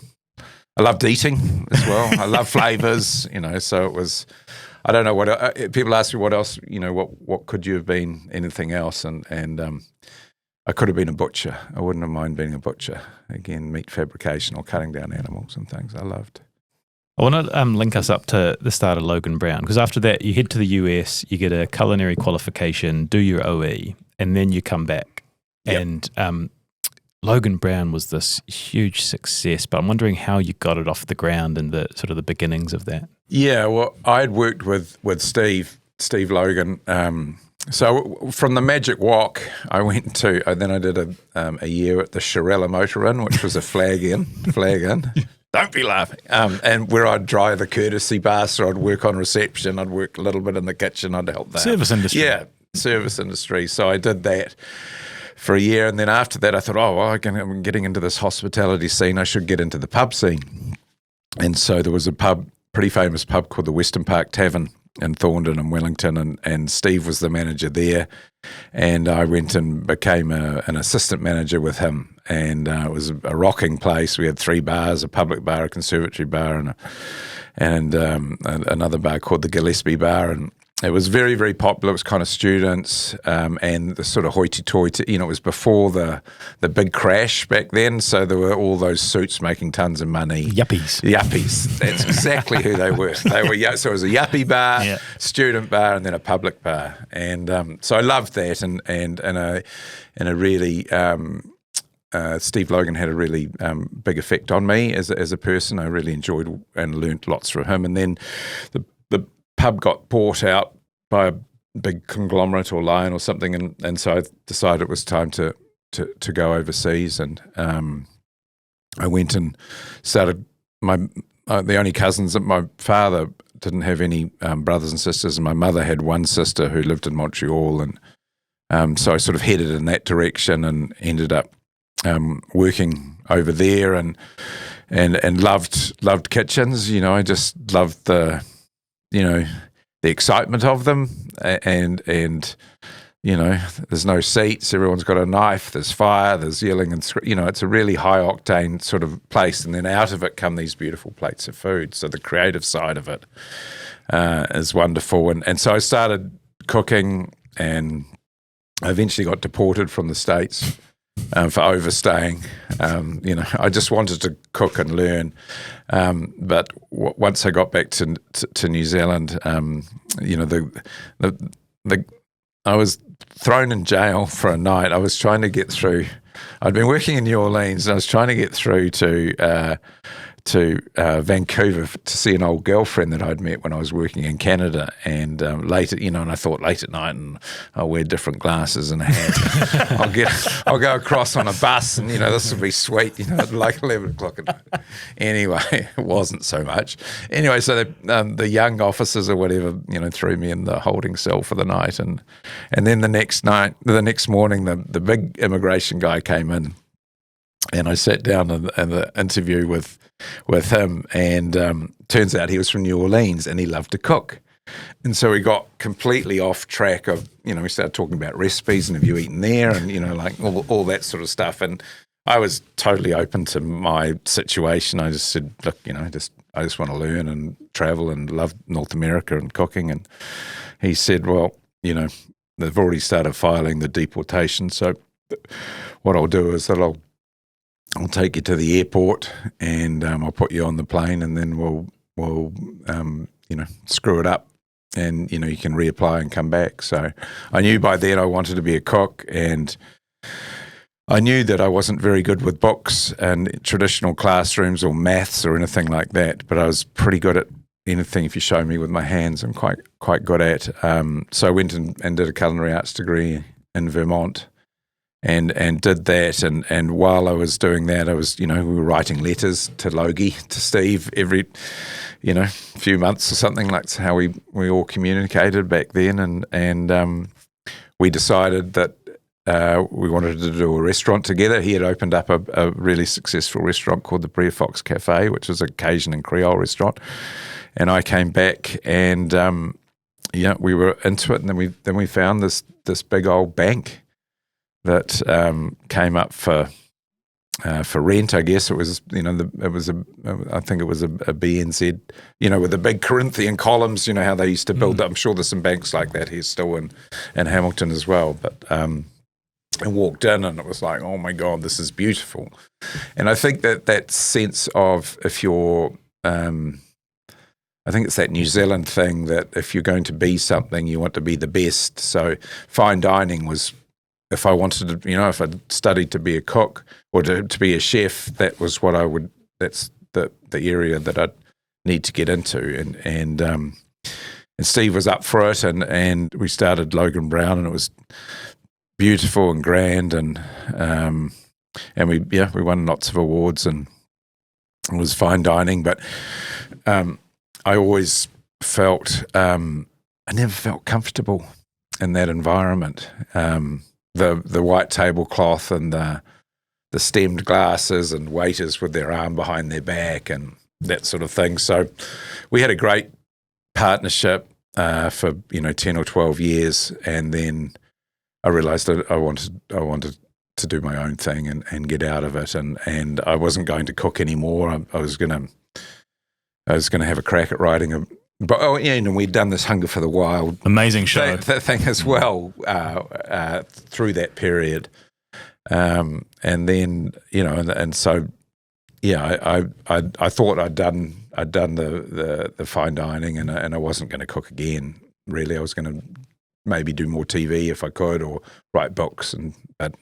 I loved eating as well. I love flavours, so it was, I don't know what, people ask me what else, what could you have been, anything else? And I could have been a butcher. I wouldn't have minded being a butcher. Again, meat fabrication or cutting down animals and things I loved. I want to link us up to the start of Logan Brown, because after that you head to the US, you get a culinary qualification, do your OE, and then you come back. Yep. And Logan Brown was this huge success, but I'm wondering how you got it off the ground and the sort of the beginnings of that. Yeah, well, I had worked with Steve Logan. So from the Magic Wok, I went to, then I did a year at the Shirella Motor Inn, which was a flag in. Don't be laughing. And where I'd drive a courtesy bus, or I'd work on reception, I'd work a little bit in the kitchen, I'd help that. Service industry. Yeah, service industry. So I did that for a year, and then after that I thought, I'm getting into this hospitality scene, I should get into the pub scene. And so there was a pretty famous pub called the Western Park Tavern Thorndon and Wellington, and Steve was the manager there, and I went and became an assistant manager with him, and it was a rocking place. We had 3 bars: a public bar, a conservatory bar, and another bar called the Gillespie Bar, and it was very, very popular. It was kind of students and the sort of hoity-toity. It was before the big crash back then, so there were all those suits making tons of money. Yuppies. That's exactly who they were. So it was a yuppie bar, student bar, and then a public bar. And so I loved that, and a really Steve Logan had a really big effect on me as a person. I really enjoyed and learnt lots from him. And then the pub got bought out by a big conglomerate or Lion or something, and so I decided it was time to go overseas, and I went and started the only cousins that my father didn't have any brothers and sisters, and my mother had one sister who lived in Montreal, and so I sort of headed in that direction and ended up working over there, and loved kitchens. I just loved the excitement of them, and there's no seats, everyone's got a knife, there's fire, there's yelling, and it's a really high octane sort of place, and then out of it come these beautiful plates of food. So the creative side of it is wonderful, and so I started cooking, and I eventually got deported from the States for overstaying. I just wanted to cook and learn, but once I got back to New Zealand, I was thrown in jail for a night. I was trying to get through. I'd been working in New Orleans, and I was trying to get through to Vancouver to see an old girlfriend that I'd met when I was working in Canada. And and I thought late at night, and I'll wear different glasses and a hat. I'll go across on a bus, and this will be sweet. Like 11 o'clock at night. Anyway, it wasn't so much. Anyway, so the young officers or whatever, threw me in the holding cell for the night, and then the next morning, the big immigration guy came in. And I sat down in the interview with him, and turns out he was from New Orleans and he loved to cook. And so we got completely off track of, we started talking about recipes and have you eaten there, and, like all that sort of stuff. And I was totally open to my situation. I just said, look, I just want to learn and travel and love North America and cooking. And he said, well, they've already started filing the deportation. So what I'll do is that I'll take you to the airport, and I'll put you on the plane, and then we'll screw it up, and you can reapply and come back. So I knew by then I wanted to be a cook, and I knew that I wasn't very good with books and traditional classrooms or maths or anything like that, but I was pretty good at anything. If you show me with my hands, I'm quite good at. So I went and did a culinary arts degree in Vermont. And did that, and while I was doing that, I was, we were writing letters to Logie, to Steve, every, few months or something. Like how we all communicated back then, and we decided that we wanted to do a restaurant together. He had opened up a really successful restaurant called the Brer Fox Cafe, which was a Cajun and Creole restaurant, and I came back, and we were into it, and then we found this big old bank that came up for rent. I guess it was, I think it was a BNZ, with the big Corinthian columns, how they used to build up. I'm sure there's some banks like that here still in Hamilton as well. But I walked in, and it was like, oh my God, this is beautiful. And I think that sense of, if you're, I think it's that New Zealand thing that if you're going to be something, you want to be the best. So fine dining was, if I wanted to, if I'd studied to be a cook or to be a chef, that was what that's the area that I'd need to get into. And Steve was up for it, and we started Logan Brown, and it was beautiful and grand, and we won lots of awards, and it was fine dining. But I always felt, I never felt comfortable in that environment. The white tablecloth and the stemmed glasses and waiters with their arm behind their back and that sort of thing. So we had a great partnership, for 10 or 12 years, and then I realised that I wanted to do my own thing and get out of it, and I wasn't going to cook anymore. I was gonna have a crack at writing and we'd done this Hunger for the Wild amazing show thing as well through that period, and then and so I thought I'd done the fine dining, and I wasn't going to cook again. Really, I was going to maybe do more TV if I could, or write books, but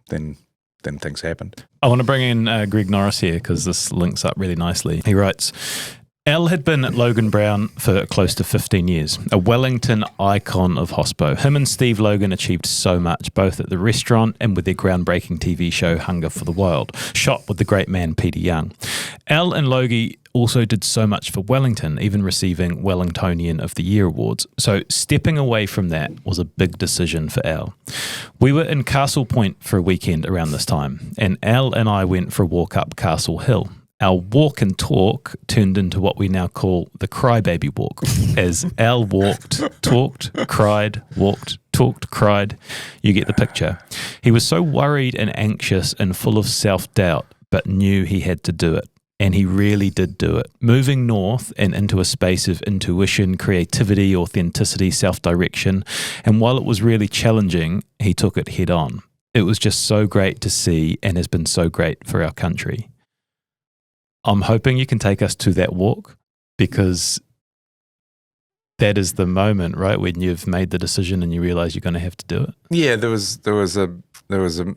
then things happened. I want to bring in Greg Norris here because this links up really nicely. He writes, Al had been at Logan Brown for close to 15 years, a Wellington icon of hospo. Him and Steve Logan achieved so much, both at the restaurant and with their groundbreaking TV show Hunger for the Wild, shot with the great man Peter Young. Al and Logie also did so much for Wellington, even receiving Wellingtonian of the Year awards. So stepping away from that was a big decision for Al. We were in Castle Point for a weekend around this time, and Al and I went for a walk up Castle Hill. Our walk and talk turned into what we now call the crybaby walk, as Al walked, talked, cried, walked, talked, cried. You get the picture. He was so worried and anxious and full of self-doubt, but knew he had to do it. And he really did do it, moving north and into a space of intuition, creativity, authenticity, self-direction. And while it was really challenging, he took it head on. It was just so great to see and has been so great for our country. I'm hoping you can take us to that walk, because that is the moment, right, when you've made the decision and you realize you're going to have to do it. Yeah, there was a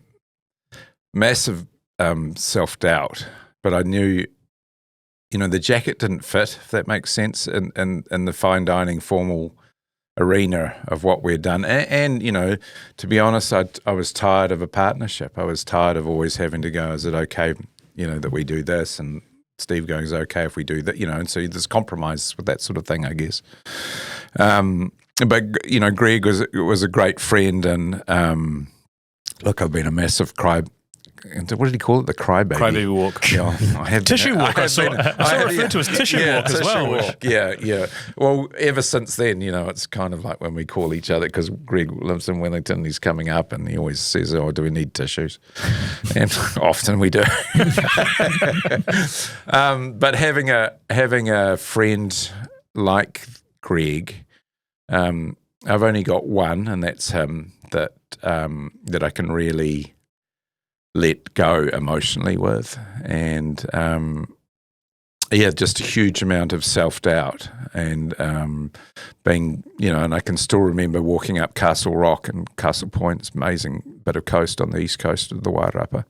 massive self-doubt, but I knew, the jacket didn't fit, if that makes sense, in the fine dining formal arena of what we'd done. And to be honest, I was tired of a partnership. I was tired of always having to go, is it okay, that we do this? And Steve going, is it okay if we do that? And so there's compromises with that sort of thing, I guess. But Greg was a great friend, and look, I've been a massive what did he call it? The crybaby. Crybaby walk. Yeah, I have tissue walk. I saw it referred to as tissue walk as well. Walk. Yeah. Well, ever since then, it's kind of like when we call each other, because Greg lives in Wellington, he's coming up, and he always says, "Oh, do we need tissues?" And often we do. But having a friend like Greg, I've only got one, and that's him. That I can really let go emotionally with, and just a huge amount of self-doubt, and being, and I can still remember walking up Castle Rock and Castle Point, it's amazing bit of coast on the east coast of the Wairarapa,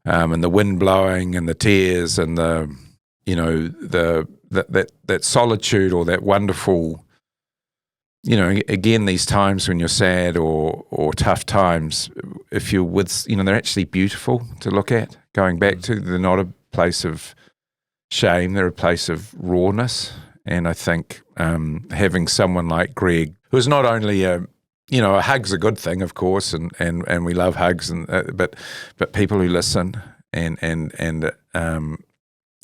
and the wind blowing and the tears and the that solitude, or that wonderful, again, these times when you're sad or tough times, if you're with, they're actually beautiful to look at. Going back to, they're not a place of shame, they're a place of rawness. And I think having someone like Greg, who's not only a hug's a good thing, of course, and we love hugs, but people who listen and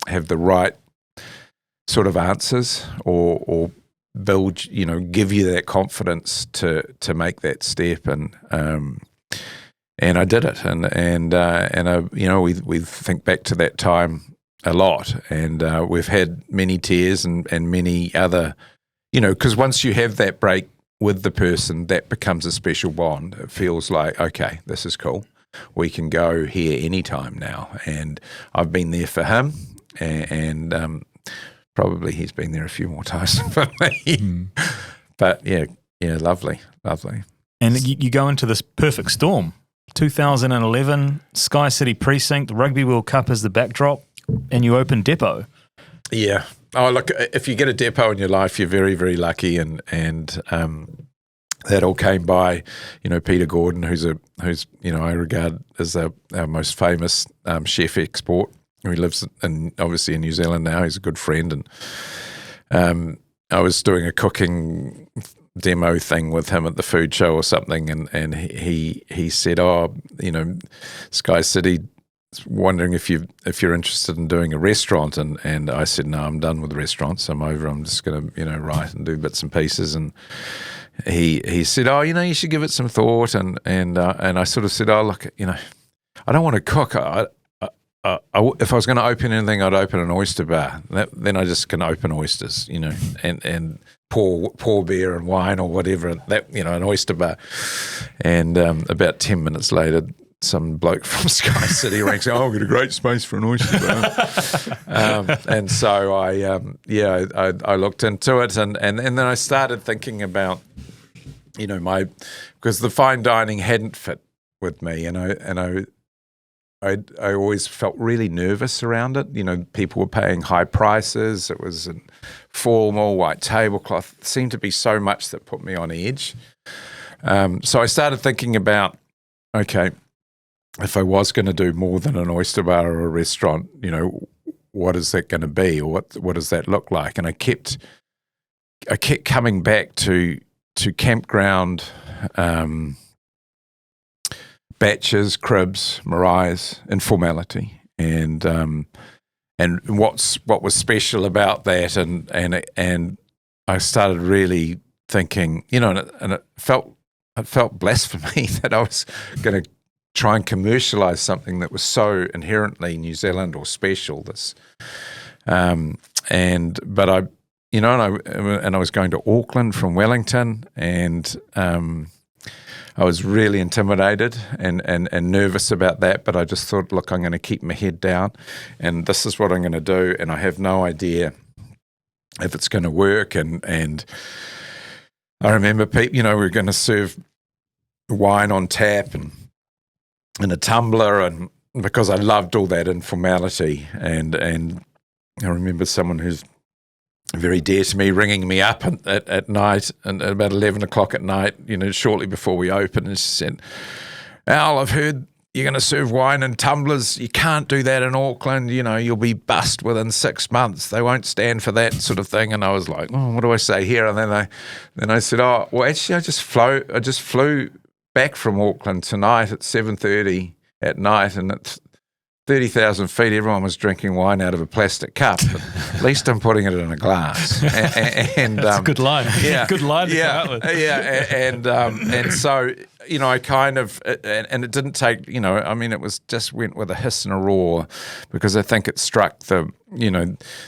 have the right sort of answers, or build, give you that confidence to make that step, and I did it, and we think back to that time a lot, and we've had many tears and many other, because once you have that break with the person, that becomes a special bond. It feels like, okay, this is cool. We can go here anytime now, and I've been there for him, and probably he's been there a few more times for me. But yeah, lovely. And you go into this perfect storm. 2011, Sky City Precinct, Rugby World Cup is the backdrop, and you open Depot. Yeah. Oh, look, if you get a depot in your life, you're very, very lucky, and that all came by, Peter Gordon, who's I regard as our most famous chef export. He lives obviously in New Zealand now. He's a good friend, and I was doing a cooking demo thing with him at the food show or something, and he said, Sky City wondering if you're interested in doing a restaurant, and I said, no, I'm done with restaurants. I'm over. I'm just going to write and do bits and pieces. And he said, oh, you should give it some thought. And I sort of said, oh, look, I don't want to cook. If I was going to open anything, I'd open an oyster bar. Then I just can open oysters, and pour beer and wine or whatever. An oyster bar. And about 10 minutes later, some bloke from Sky City rang saying, "Oh, I've got a great space for an oyster bar." And so I looked into it, and then I started thinking about, because the fine dining hadn't fit with me, and I always felt really nervous around it. People were paying high prices. It was in formal white tablecloth. It seemed to be so much that put me on edge. So I started thinking about, okay, if I was going to do more than an oyster bar or a restaurant, what is that going to be, or what does that look like? And I kept coming back to campground, batches, cribs, mariahs, informality, and what was special about that, and I started really thinking, and it felt blasphemy that I was going to try and commercialize something that was so inherently New Zealand or special. But I was going to Auckland from Wellington, and I was really intimidated and nervous about that. But I just thought, look, I'm going to keep my head down, and this is what I'm going to do. And I have no idea if it's going to work. And I remember people, we were going to serve wine on tap and in a tumbler, and because I loved all that informality, and I remember someone who's very dear to me ringing me up at night, and at about 11 o'clock at night, shortly before we opened, and she said, "Al, I've heard you're going to serve wine in tumblers. You can't do that in Auckland. You'll be bust within 6 months. They won't stand for that sort of thing." And I was like, "Oh, what do I say here?" And then I said, "Oh, well, actually, I just flew back from Auckland tonight at 7:30 at night, and at 30,000 feet, everyone was drinking wine out of a plastic cup. But at least I'm putting it in a glass." And that's a good line. Yeah, good line to yeah, come out with. Yeah, and so I kind of, and it didn't take, it was just went with a hiss and a roar, because I think it struck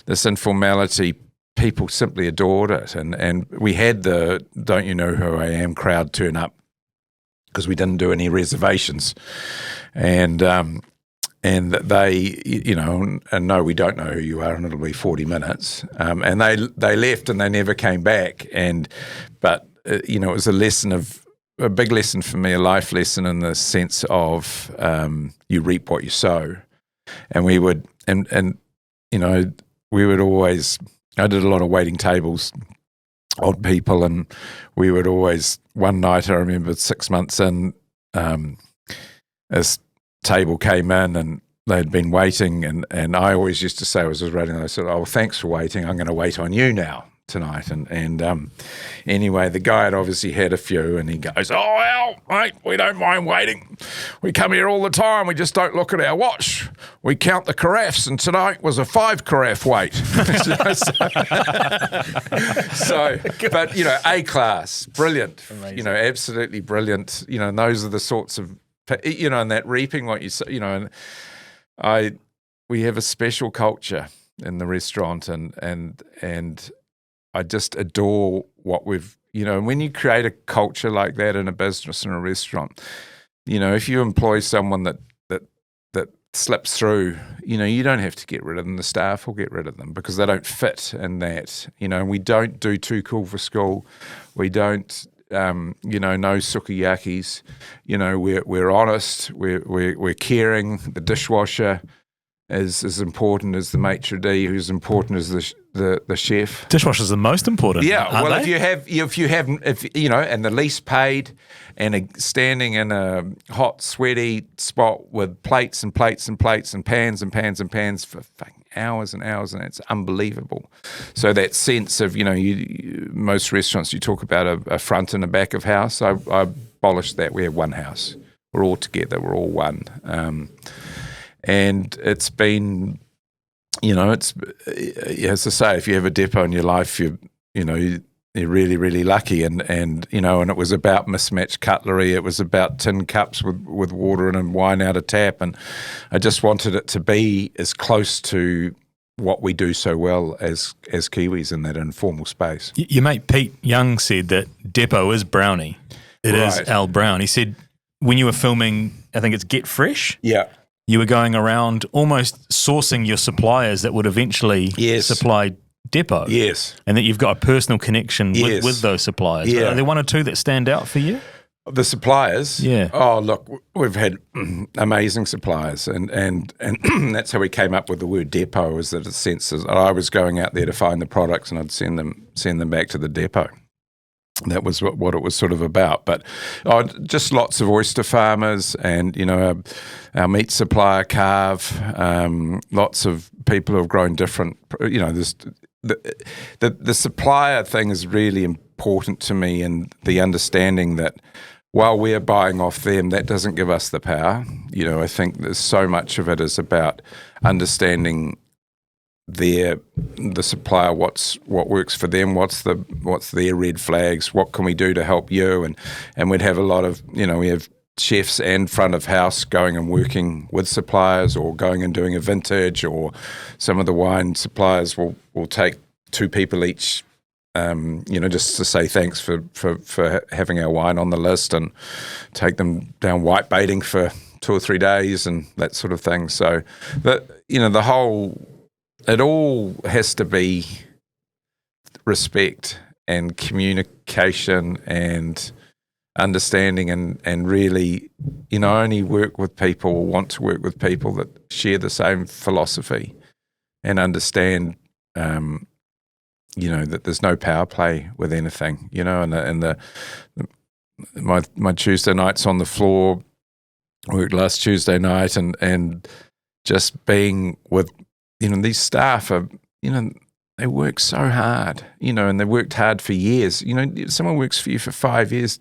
this informality. People simply adored it, and we had the "Don't you know who I am" crowd turn up, because we didn't do any reservations, and they, and no, we don't know who you are, and it'll be 40 minutes, and they left and they never came back, but it was a big lesson for me, a life lesson, in the sense of you reap what you sow, and we would always, I did a lot of waiting tables on people, and we would always, one night I remember 6 months in, this table came in and they'd been waiting, and I always used to say, I was waiting, I said, "Oh, well, thanks for waiting, I'm going to wait on you now tonight." And anyway, the guy had obviously had a few, and he goes, "Oh, Al, mate, we don't mind waiting. We come here all the time. We just don't look at our watch. We count the carafes, and tonight was a 5 carafe wait." So, but A class, brilliant. Amazing. Absolutely brilliant. And those are the sorts of, and that reaping what you say. And we have a special culture in the restaurant, and I just adore what we've, when you create a culture like that in a business and a restaurant, if you employ someone that slips through, you don't have to get rid of them. The staff will get rid of them because they don't fit in that. We don't do too cool for school. We don't, no sukiyakis. We're honest. We're caring. The dishwasher is as important as the maitre d', who's important as the chef. Dishwashers are the most important. Yeah, aren't well, they? if you have, and the least paid, and standing in a hot, sweaty spot with plates and plates and plates and pans and pans and pans for fucking hours and hours, and it's unbelievable. So that sense of, most restaurants, you talk about a front and a back of house. I abolished that. We have one house. We're all together. We're all one. And it's been, it's, as I say, if you have a depot in your life, you're really, really lucky. And and it was about mismatched cutlery. It was about tin cups with water in and wine out of tap. And I just wanted it to be as close to what we do so well as Kiwis in that informal space. Your mate Pete Young said that depot is brownie. It is Al Brown. He said when you were filming, I think it's Get Fresh. Yeah. You were going around almost sourcing your suppliers that would eventually supply depot. Yes. And that you've got a personal connection with those suppliers. Yeah. Are there one or two that stand out for you? The suppliers? Yeah. Oh, look, we've had amazing suppliers, and that's how we came up with the word depot, is that a sense that I was going out there to find the products and I'd send them back to the depot. That was what it was sort of about. But just lots of oyster farmers and, our meat supplier, Carve, lots of people who have grown different, the supplier thing is really important to me, and the understanding that while we're buying off them, that doesn't give us the power. I think there's so much of it is about understanding the supplier, what works for them, what's their red flags, what can we do to help you, and we'd have a lot of we have chefs and front of house going and working with suppliers, or going and doing a vintage, or some of the wine suppliers will take 2 people each, just to say thanks for having our wine on the list, and take them down white baiting for 2 or 3 days and that sort of thing. So it all has to be respect and communication and understanding, and really, only work with people, or want to work with people that share the same philosophy and understand, that there's no power play with anything, my Tuesday nights on the floor, worked last Tuesday night, and just being with, these staff are, they work so hard, and they worked hard for years. Someone works for you for 5 years.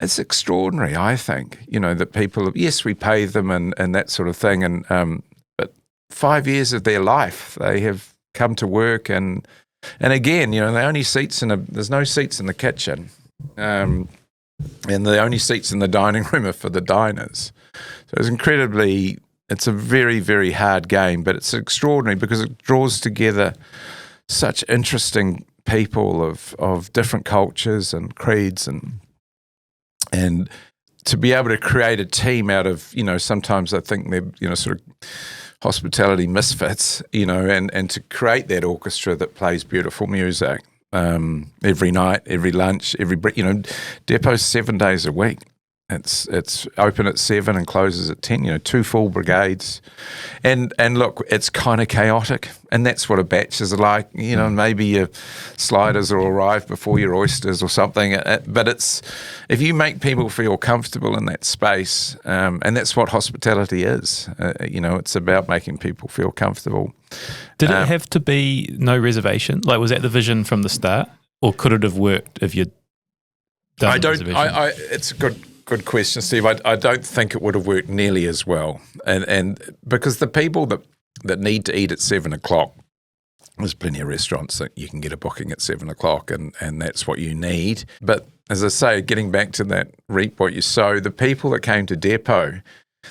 It's extraordinary, I think, that people, yes, we pay them and that sort of thing. And, but 5 years of their life, they have come to work, and again, the only seats there's no seats in the kitchen. And the only seats in the dining room are for the diners. So it's a very, very hard game, but it's extraordinary because it draws together such interesting people of different cultures and creeds, and to be able to create a team out of, sometimes I think they're, sort of hospitality misfits, and to create that orchestra that plays beautiful music every night, every lunch, depot's 7 days a week. It's open at 7 and closes at 10, 2 full brigades. And look, it's kind of chaotic, and that's what a batch is like. Maybe your sliders will arrive before your oysters or something. But it's, if you make people feel comfortable in that space, and that's what hospitality is. It's about making people feel comfortable. Did it have to be no reservation? Like, was that the vision from the start, or could it have worked if you'd done reservation? It's a good question, Steve. I don't think it would have worked nearly as well, and because the people that need to eat at 7 o'clock, there's plenty of restaurants that you can get a booking at 7 o'clock, and that's what you need. But as I say, getting back to that, reap what you sow, the people that came to depot,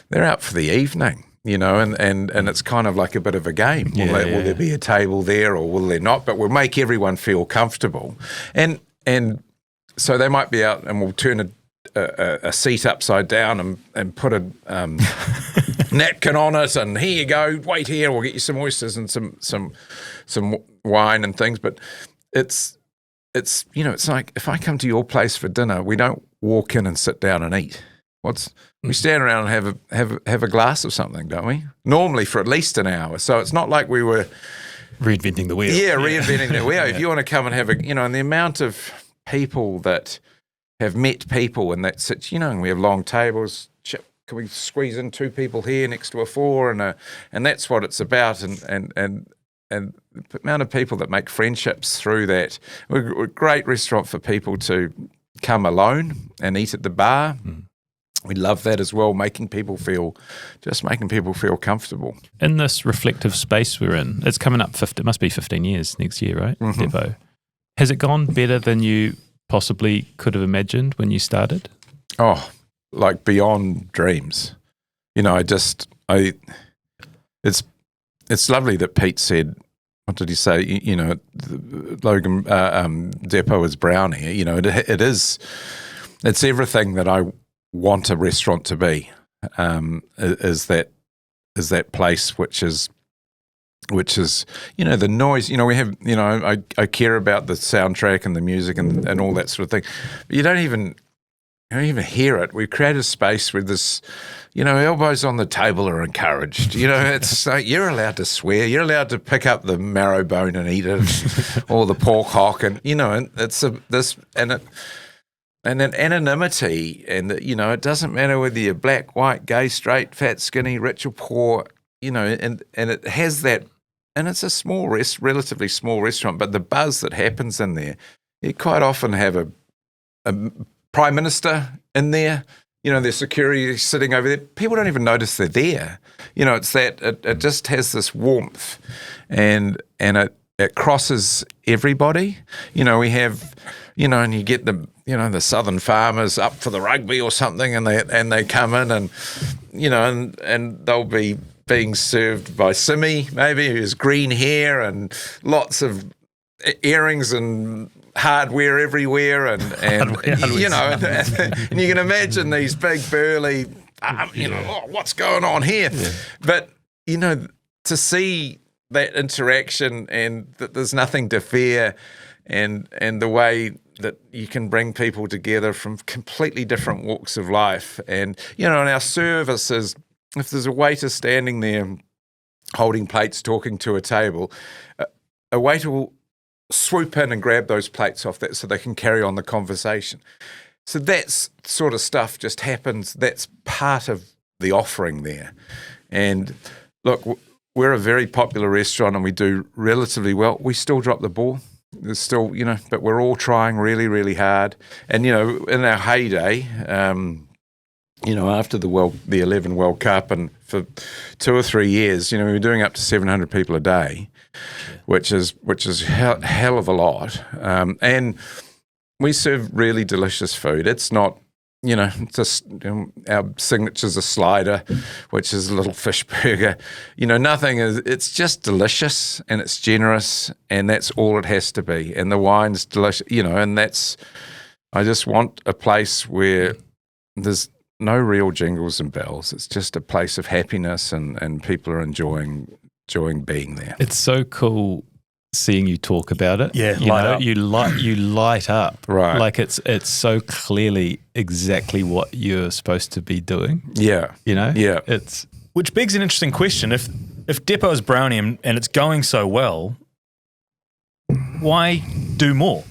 they're out for the evening, and it's kind of like a bit of a game. Will there be a table there, or will there not? But we'll make everyone feel comfortable, and so they might be out, and we'll turn a seat upside down and put a napkin on it, and here you go, wait here, we'll get you some oysters and some wine and things. But it's like, if I come to your place for dinner, we don't walk in and sit down and eat. We stand around and have a glass of something, don't we? Normally for at least an hour. So it's not like we were reinventing the wheel. Yeah, reinventing the wheel. If you want to come and have and the amount of people that have met people, and that's we have long tables. Can we squeeze in 2 people here next to a 4, and that's what it's about, and the amount of people that make friendships through that. We're a great restaurant for people to come alone and eat at the bar, we love that as well, making people feel comfortable. In this reflective space we're in, it's coming up, it must be 15 years next year, right? Mm-hmm. Depot. Has it gone better than you possibly could have imagined when you started? Oh, like beyond dreams. It's lovely that Pete said, what did he say? Logan Depot is brownie. It's everything that I want a restaurant to be. Is that place which is the noise. We have I care about the soundtrack and the music and all that sort of thing. But you don't even hear it. We create a space where this, elbows on the table are encouraged. It's like you're allowed to swear. You're allowed to pick up the marrow bone and eat it, or the pork hock, and it's an anonymity, and it doesn't matter whether you're black, white, gay, straight, fat, skinny, rich or poor. And it has that, and it's a relatively small restaurant, but the buzz that happens in there, you quite often have a Prime Minister in there, their security sitting over there. People don't even notice they're there. It's that it just has this warmth, and it crosses everybody. We have, and you get the southern farmers up for the rugby or something, and they come in and they'll be being served by Simi, maybe, who's green hair and lots of earrings and hardware everywhere, and you can imagine these big burly, what's going on here? Yeah. But to see that interaction, and that there's nothing to fear, and the way that you can bring people together from completely different walks of life, and in our services, if there's a waiter standing there holding plates, talking to a table, a waiter will swoop in and grab those plates off that so they can carry on the conversation. So that sort of stuff just happens. That's part of the offering there. And look, we're a very popular restaurant and we do relatively well. We still drop the ball. There's still, but we're all trying really, really hard. And, in our heyday, after the 11 World Cup, and for 2 or 3 years, we were doing up to 700 people a day, which is hell of a lot. And we serve really delicious food. It's not, just our signature's a slider, which is a little fish burger. Nothing is. It's just delicious, and it's generous, and that's all it has to be. And the wine's delicious, and that's. I just want a place where there's no real jingles and bells. It's just a place of happiness, and people are enjoying being there. It's so cool seeing you talk about it. Yeah, you light up. Right. Like it's so clearly exactly what you're supposed to be doing. Yeah. Yeah. It's which begs an interesting question. If Depot is brownie and it's going so well, why do more?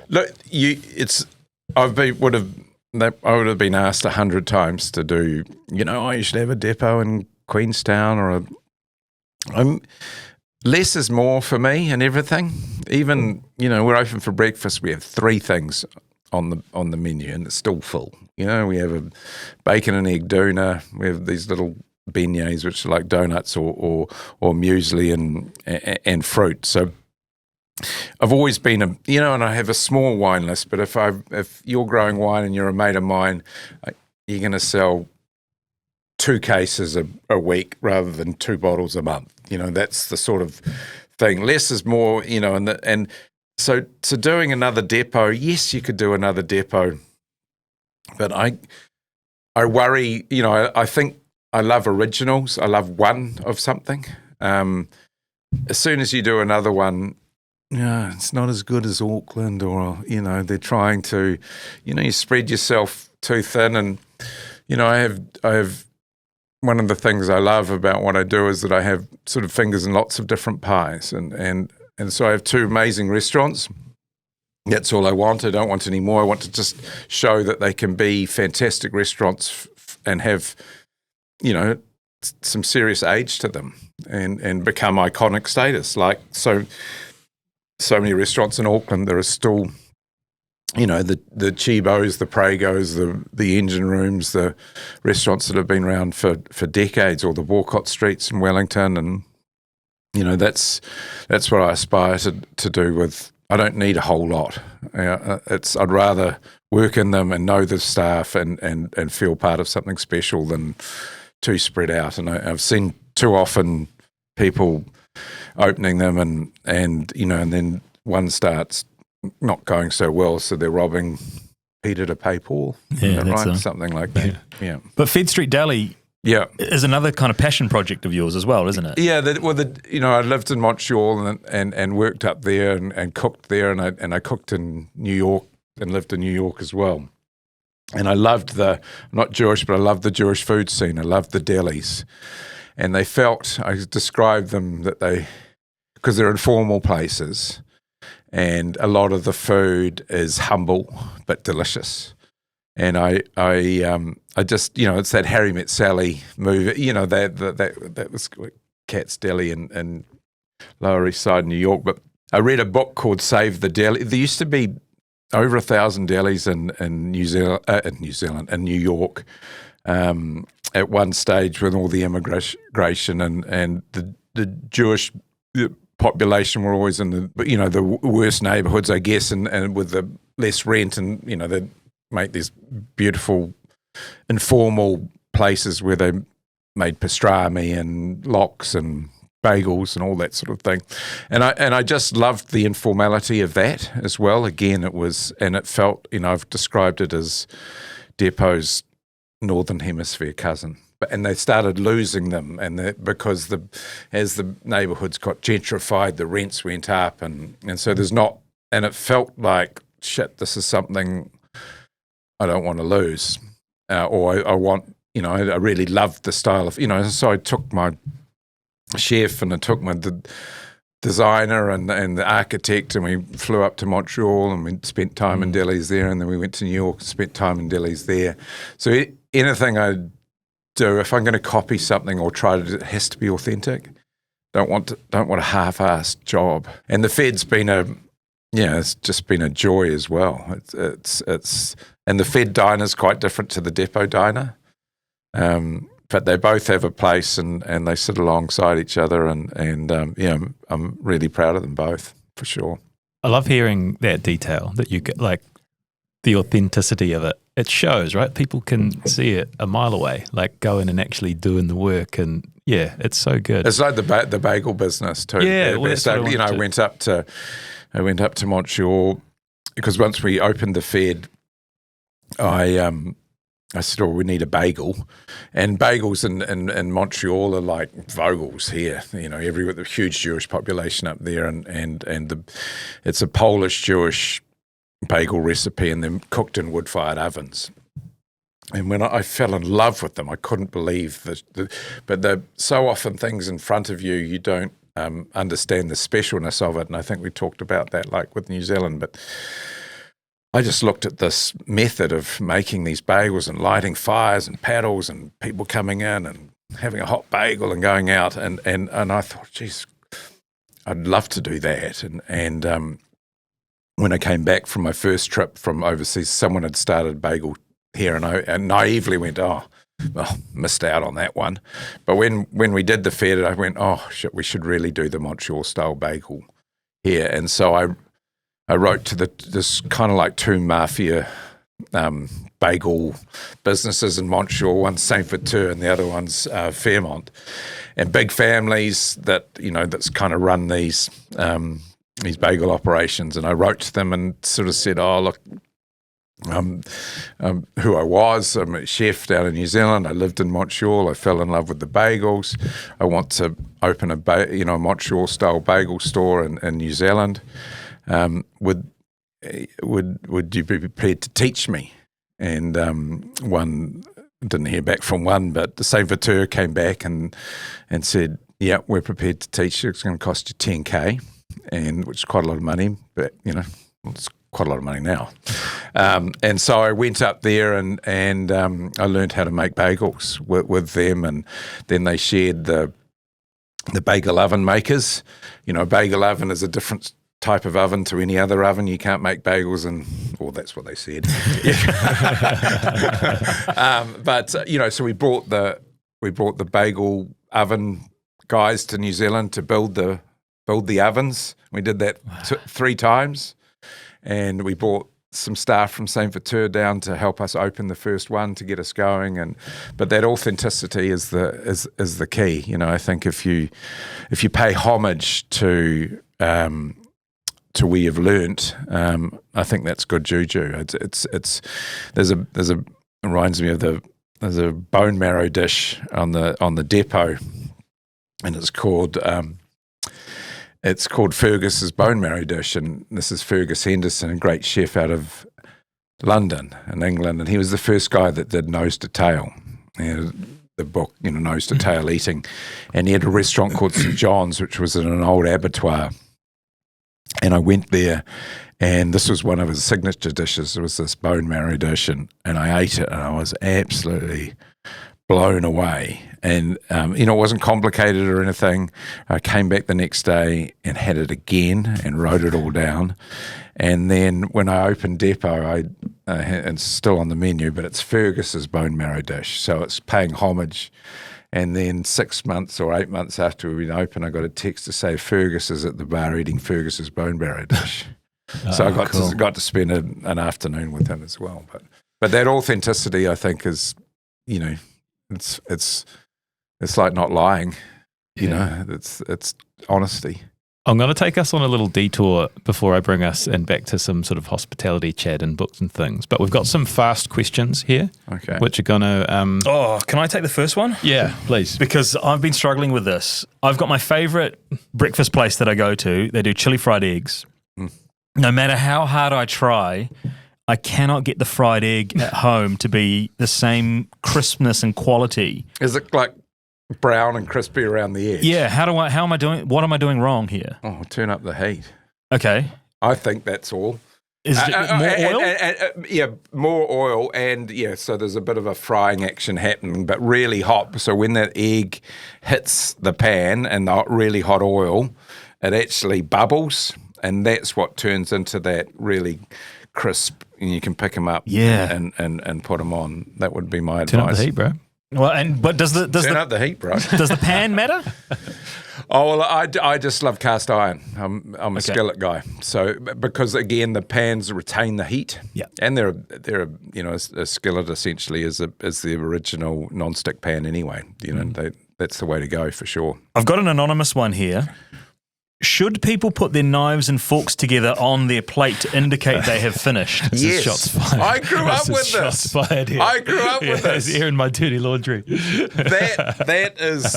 Look, I would have been asked 100 times to do, you should have a depot in Queenstown, less is more for me and everything. Even, we're open for breakfast. We have 3 things on the menu, and it's still full. We have a bacon and egg doner. We have these little beignets, which are like donuts or muesli and fruit. So I've always been and I have a small wine list, but if you're growing wine and you're a mate of mine, you're going to sell 2 cases a week rather than 2 bottles a month. That's the sort of thing. Less is more, and so doing another depot, yes, you could do another depot, but I worry, I think I love originals. I love one of something. As soon as you do another one, it's not as good as Auckland, or, they're trying to, you spread yourself too thin. And, I have one of the things I love about what I do is that I have sort of fingers in lots of different pies. And so I have 2 amazing restaurants. That's all I want. I don't want any more. I want to just show that they can be fantastic restaurants and have, some serious age to them and become iconic status. Like so many restaurants in Auckland, there are still, the Chibos, the Pragos, the engine rooms, the restaurants that have been around for decades, or the Walcott Streets in Wellington, and that's what I aspire to do with. I don't need a whole lot. I'd rather work in them and know the staff and feel part of something special than too spread out. And I've seen too often people opening them and then one starts not going so well, so they're robbing Peter to pay Paul. Yeah, that's right? Something like that. Yeah. But Fed Street Deli is another kind of passion project of yours as well, isn't it? Yeah. I lived in Montreal and worked up there and cooked there, and I cooked in New York and lived in New York as well. And I loved I'm not Jewish, but I loved the Jewish food scene. I loved the delis. And I described them because they're informal places, and a lot of the food is humble but delicious. And I just, it's that Harry Met Sally movie, that was Cat's Deli in Lower East Side, New York. But I read a book called Save the Deli. There used to be over 1,000 delis in New York, at one stage with all the immigration and the Jewish population were always in the worst neighborhoods, I guess, and with the less rent, and they make these beautiful informal places where they made pastrami and lox and bagels and all that sort of thing, and I just loved the informality of that as well. Again, it felt, I've described it as Depot's Northern Hemisphere cousin. And they started losing them, because as the neighbourhoods got gentrified, the rents went up, and so there's not, and it felt like, shit, this is something I don't want to lose, or I want, I really loved the style of, so I took my chef and I took my designer and the architect, and we flew up to Montreal and we spent time in delis there, and then we went to New York and spent time in delis there. So anything I do, if I'm going to copy something or it has to be authentic. Don't want a half-assed job. And the Fed's been it's just been a joy as well. It's and the Fed diner is quite different to the Depot diner, but they both have a place and they sit alongside each other, and I'm really proud of them both, for sure. I love hearing that detail that you get, like the authenticity of it. It shows, right? People can see it a mile away, like going and actually doing the work, and it's so good. It's like the bagel business too. Yeah, I went up to Montreal because once we opened the Fed, I said, we need a bagel, and bagels in Montreal are like Vogels here. Everywhere, the huge Jewish population up there, and it's a Polish Jewish bagel recipe, and they're cooked in wood-fired ovens. And when I fell in love with them, I couldn't believe but they're so often things in front of you, you don't understand the specialness of it. And I think we talked about that, like with New Zealand. But I just looked at this method of making these bagels and lighting fires and paddles and people coming in and having a hot bagel and going out, and I thought, geez, I'd love to do that. And when I came back from my first trip from overseas, someone had started a bagel here, and I naively went, missed out on that one. But when we did the Fed, I went, shit, we should really do the Montreal style bagel here. And so I wrote to this kind of like two mafia bagel businesses in Montreal, one's Saint Viateur and the other one's Fairmont, and big families that that's kind of run these bagel operations. And I wrote to them and sort of said, look, who I was. I'm a chef down in New Zealand. I lived in Montreal. I fell in love with the bagels. I want to open a Montreal-style bagel store in New Zealand. Would you be prepared to teach me? And one didn't hear back from one, but the Saint Viateur came back and said, yeah, we're prepared to teach you. It's going to cost you $10,000, which is quite a lot of money, but it's quite a lot of money now. And so I went up there and I learned how to make bagels with them, and then they shared the bagel oven makers. A bagel oven is a different type of oven to any other oven. You can't make bagels in, well, that's what they said. But so we brought the bagel oven guys to New Zealand to build the ovens. We did that 3 times, and we brought some staff from Saint Viateur down to help us open the first one to get us going. But that authenticity is the key. I think if you pay homage to where you've learnt, I think that's good juju. It reminds me of there's a bone marrow dish on the depot, and it's called Fergus's bone marrow dish, and this is Fergus Henderson, a great chef out of London in England, and he was the first guy that did nose to tail. The book, Nose to Tail Eating, and he had a restaurant called St John's, which was in an old abattoir, and I went there, and this was one of his signature dishes. It was this bone marrow dish, and I ate it, and I was absolutely blown away. And, it wasn't complicated or anything. I came back the next day and had it again and wrote it all down. And then when I opened Depot, it's still on the menu, but it's Fergus's bone marrow dish. So it's paying homage. And then 6 months or 8 months after we'd been open, I got a text to say Fergus is at the bar eating Fergus's bone marrow dish. So I got to spend an afternoon with him as well. But that authenticity, I think, is, it's like not lying. It's honesty. I'm going to take us on a little detour before I bring us in back to some sort of hospitality chat and books and things. But we've got some fast questions here, which are going to... can I take the first one? Yeah, please. Because I've been struggling with this. I've got my favourite breakfast place that I go to. They do chili fried eggs. No matter how hard I try, I cannot get the fried egg at home to be the same crispness and quality. Is it like brown and crispy around the edge? Yeah. What am I doing wrong here? Oh, turn up the heat. Okay. I think that's all. Is it more oil? Yeah, more oil, and so there's a bit of a frying action happening, but really hot. So when that egg hits the pan and the really hot oil, it actually bubbles, and that's what turns into that really crisp, and you can pick them up and put them on. That would be my advice. Turn up the heat, bro. Well, but does turn up the heat, bro? Does the pan matter? Oh, well, I just love cast iron. I'm a skillet guy. So because again, the pans retain the heat. Yeah, and they're a skillet essentially is the original non-stick pan anyway. That's the way to go for sure. I've got an anonymous one here. Should people put their knives and forks together on their plate to indicate they have finished? Yes. Shots fired. I grew up with shots this. Fired here. I grew up with this. Airing my dirty laundry. That is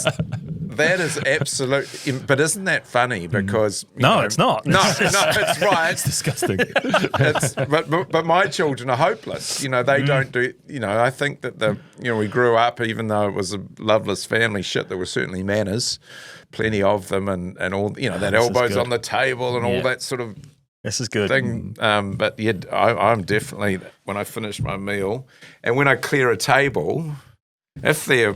absolute. But isn't that funny? Because it's not. No, it's right. It's disgusting. But my children are hopeless. They don't do. I think that we grew up, even though it was a loveless family shit. There were certainly manners. Plenty of them, and all that elbows on the table and all that sort of this is good thing. But yeah, I'm definitely, when I finish my meal and when I clear a table, if they're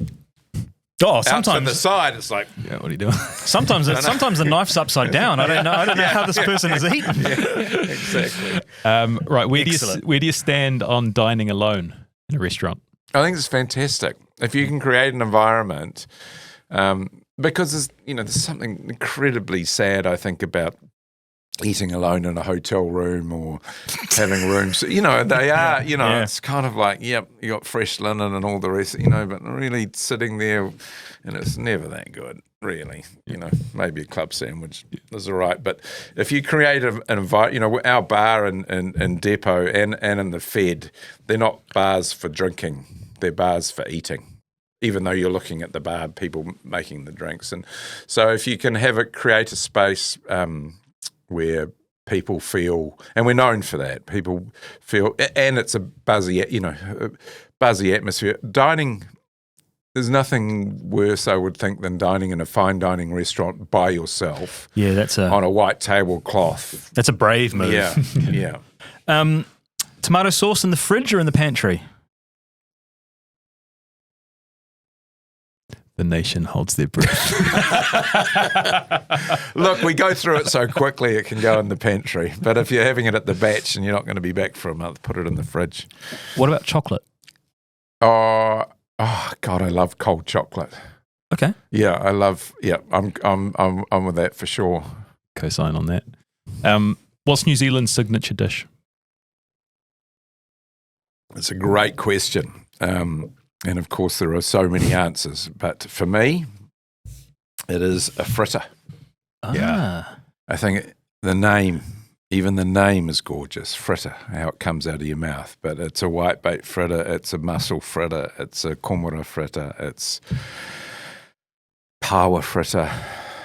sometimes out to the side, it's like, what are you doing? Sometimes the knife's upside down. I don't know how this person is eating. Yeah, exactly. Right, where do you stand on dining alone in a restaurant? I think it's fantastic if you can create an environment. Because there's something incredibly sad, I think, about eating alone in a hotel room or having rooms. They are, it's kind of like, you got fresh linen and all the rest, but really sitting there, and it's never that good, really. Maybe a club sandwich is all right. But if you create an environment, our bar in Depot and in the Fed, they're not bars for drinking, they're bars for eating. Even though you're looking at the bar, people making the drinks. And so if you can create a space where people feel, and we're known for that, people feel, and it's a buzzy atmosphere. Dining, there's nothing worse, I would think, than dining in a fine dining restaurant by yourself. Yeah, on a white tablecloth. That's a brave move. Yeah. Tomato sauce in the fridge or in the pantry? The nation holds their breath. Look, we go through it so quickly it can go in the pantry. But if you're having it at the batch and you're not going to be back for a month, put it in the fridge. What about chocolate? Oh God, I love cold chocolate. Okay. Yeah, I'm with that for sure. Co-sign on that. What's New Zealand's signature dish? It's a great question. And of course, there are so many answers. But for me, it is a fritter. Yeah. I think even the name is gorgeous. Fritter, how it comes out of your mouth. But it's a whitebait fritter, it's a mussel fritter, it's a komura fritter, it's pawa fritter.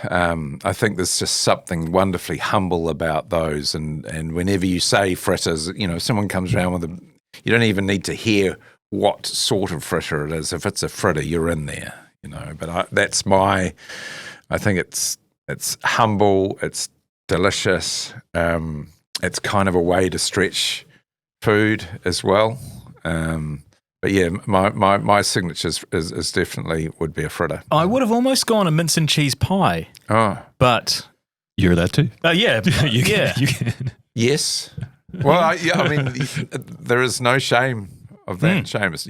I think there's just something wonderfully humble about those. And whenever you say fritters, if someone comes around with you don't even need to hear what sort of fritter it is. If it's a fritter, you're in there, But I think it's humble, it's delicious. It's kind of a way to stretch food as well. But yeah, my signature is definitely would be a fritter. I would have almost gone a mince and cheese pie. Oh, but you're that too. Yeah, you yeah. can. Yes. Well, I mean, there is no shame of that, Seamus.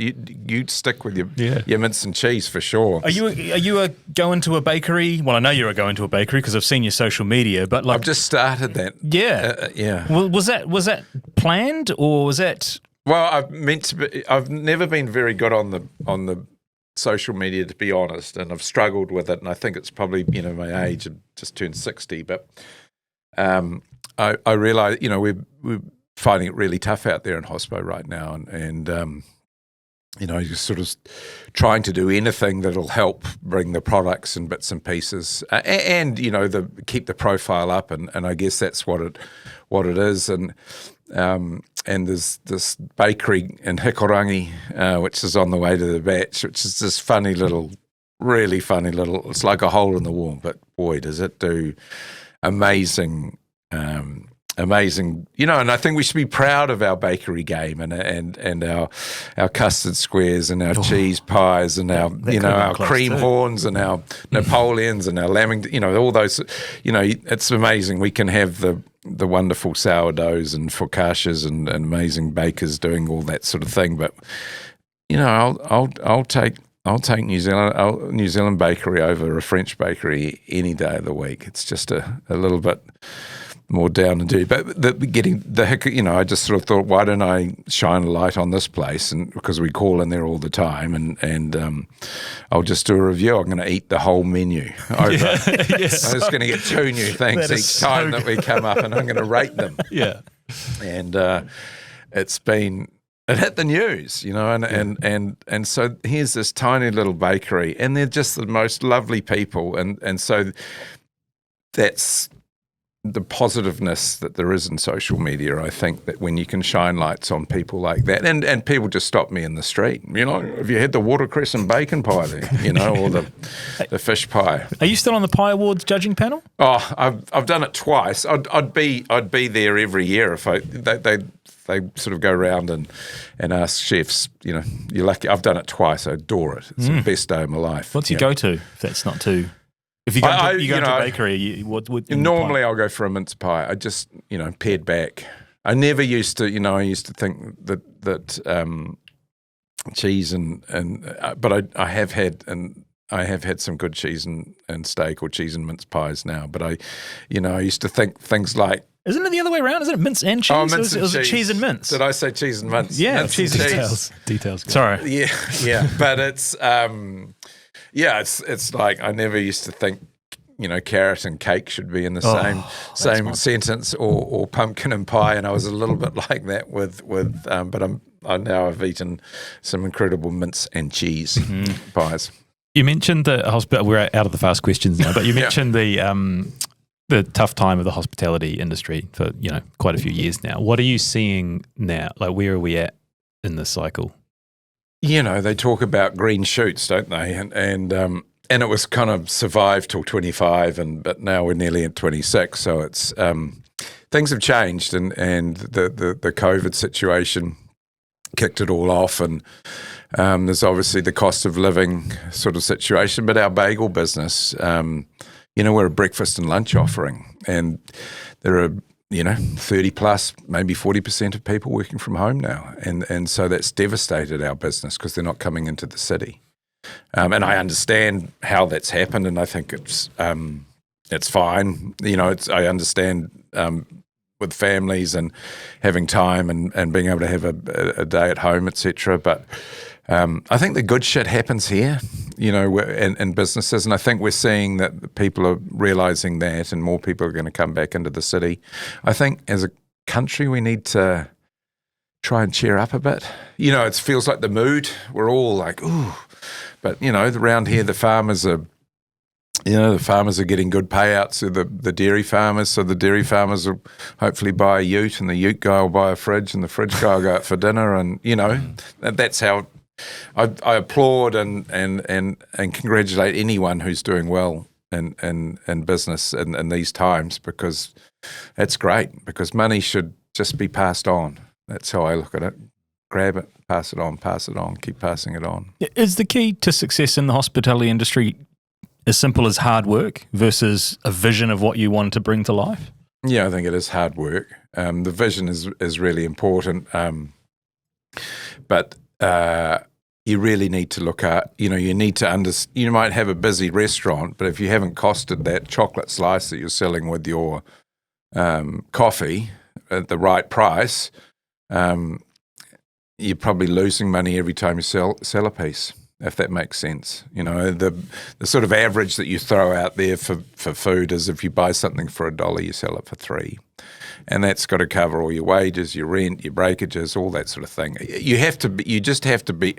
You'd stick with your mince and cheese for sure. Are you going to a bakery? Well, I know you're going to a bakery because I've seen your social media. But I've just started that. Yeah, yeah. Well, was that planned or was that? Well, I've never been very good on the social media, to be honest, and I've struggled with it. And I think it's probably my age. I've just turned 60, but I realise we're finding it really tough out there in hospo right now, and just sort of trying to do anything that'll help bring the products and bits and pieces, and keep the profile up, and I guess that's what it is, and there's this bakery in Hikorangi, which is on the way to the batch, which is this really funny little. It's like a hole in the wall, but boy, does it do amazing. Amazing, and I think we should be proud of our bakery game and our custard squares and our cheese pies and our our cream horns and our Napoleons and our lamington, all those, it's amazing. We can have the wonderful sourdoughs and focaccias and amazing bakers doing all that sort of thing, but I'll take New Zealand bakery over a French bakery any day of the week. It's just a little bit more down and dirty, but I just sort of thought, why don't I shine a light on this place? And because we call in there all the time, and I'll just do a review. I'm going to eat the whole menu over. Yes. I'm just going to get 2 new things each time that we come up, and I'm going to rate them. Yeah, and it hit the news, and so here's this tiny little bakery, and they're just the most lovely people, and so that's the positiveness that there is in social media. I think that when you can shine lights on people like that, and people just stop me in the street, have you had the watercress and bacon pie there, or the fish pie? Are you still on the Pie Awards judging panel? Oh, I've done it twice. I'd be there every year if they sort of go around and ask chefs, you're lucky. I've done it twice. I adore it. It's the best day of my life. What's your go-to if that's not too... If you go to a bakery, what normally I'll go for a mince pie. I just, pared back. I never used to, I used to think that cheese but I have had some good cheese and steak or cheese and mince pies now. But I used to think things like, isn't it the other way around? Isn't it mince and cheese? Oh, mince and cheese. cheese. Cheese and mince. Did I say cheese and mince? Yeah, mince cheese and cheese. Details. Sorry. Yeah. But it's it's like I never used to think, carrot and cake should be in the same sentence, or pumpkin and pie, and I was a little bit like that with but I've eaten some incredible mince and cheese pies. You mentioned the hospital. We're out of the fast questions now, but you mentioned the tough time of the hospitality industry for quite a few years now. What are you seeing now? Like, where are we at in this cycle? They talk about green shoots, don't they? And it was kind of survived till 25, but now we're nearly at 26. So it's things have changed, and the COVID situation kicked it all off, and there's obviously the cost of living sort of situation. But our bagel business, we're a breakfast and lunch offering, and there are 30 plus, maybe 40% of people working from home now, and so that's devastated our business because they're not coming into the city. And I understand how that's happened, and I think it's fine. I understand with families and having time and being able to have a day at home, etc. But I think the good shit happens here, in businesses, and I think we're seeing that people are realising that, and more people are going to come back into the city. I think as a country we need to try and cheer up a bit. It feels like the mood. We're all like, ooh. But, around here the farmers are getting good payouts to the dairy farmers. So the dairy farmers will hopefully buy a ute, and the ute guy will buy a fridge, and the fridge guy will go out for dinner. And, that's how I applaud and congratulate anyone who's doing well in business in these times, because that's great, because money should just be passed on. That's how I look at it. Grab it, pass it on, keep passing it on. Is the key to success in the hospitality industry as simple as hard work versus a vision of what you want to bring to life? Yeah, I think it is hard work. The vision is really important, but you really need to look at, you need to understand. You might have a busy restaurant, but if you haven't costed that chocolate slice that you're selling with your coffee at the right price, you're probably losing money every time you sell a piece, if that makes sense. The sort of average that you throw out there for food is if you buy something for $1, you sell it for $3. And that's got to cover all your wages, your rent, your breakages, all that sort of thing. You just have to be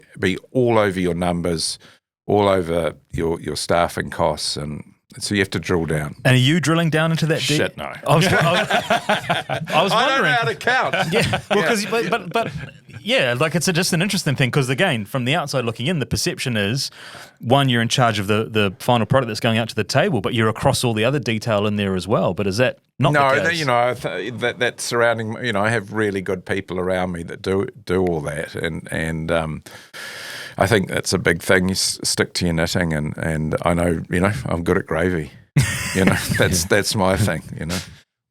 all over your numbers, all over your staffing costs, and so you have to drill down. And are you drilling down into that? Shit, no. I was wondering. I don't know how to count. Yeah, well, but yeah, like it's just an interesting thing, because again, from the outside looking in, the perception is, one, you're in charge of the final product that's going out to the table, but you're across all the other detail in there as well. But is that not the case? That's surrounding. I have really good people around me that do all that, and I think that's a big thing. You stick to your knitting, and I know, I'm good at gravy. That's my thing.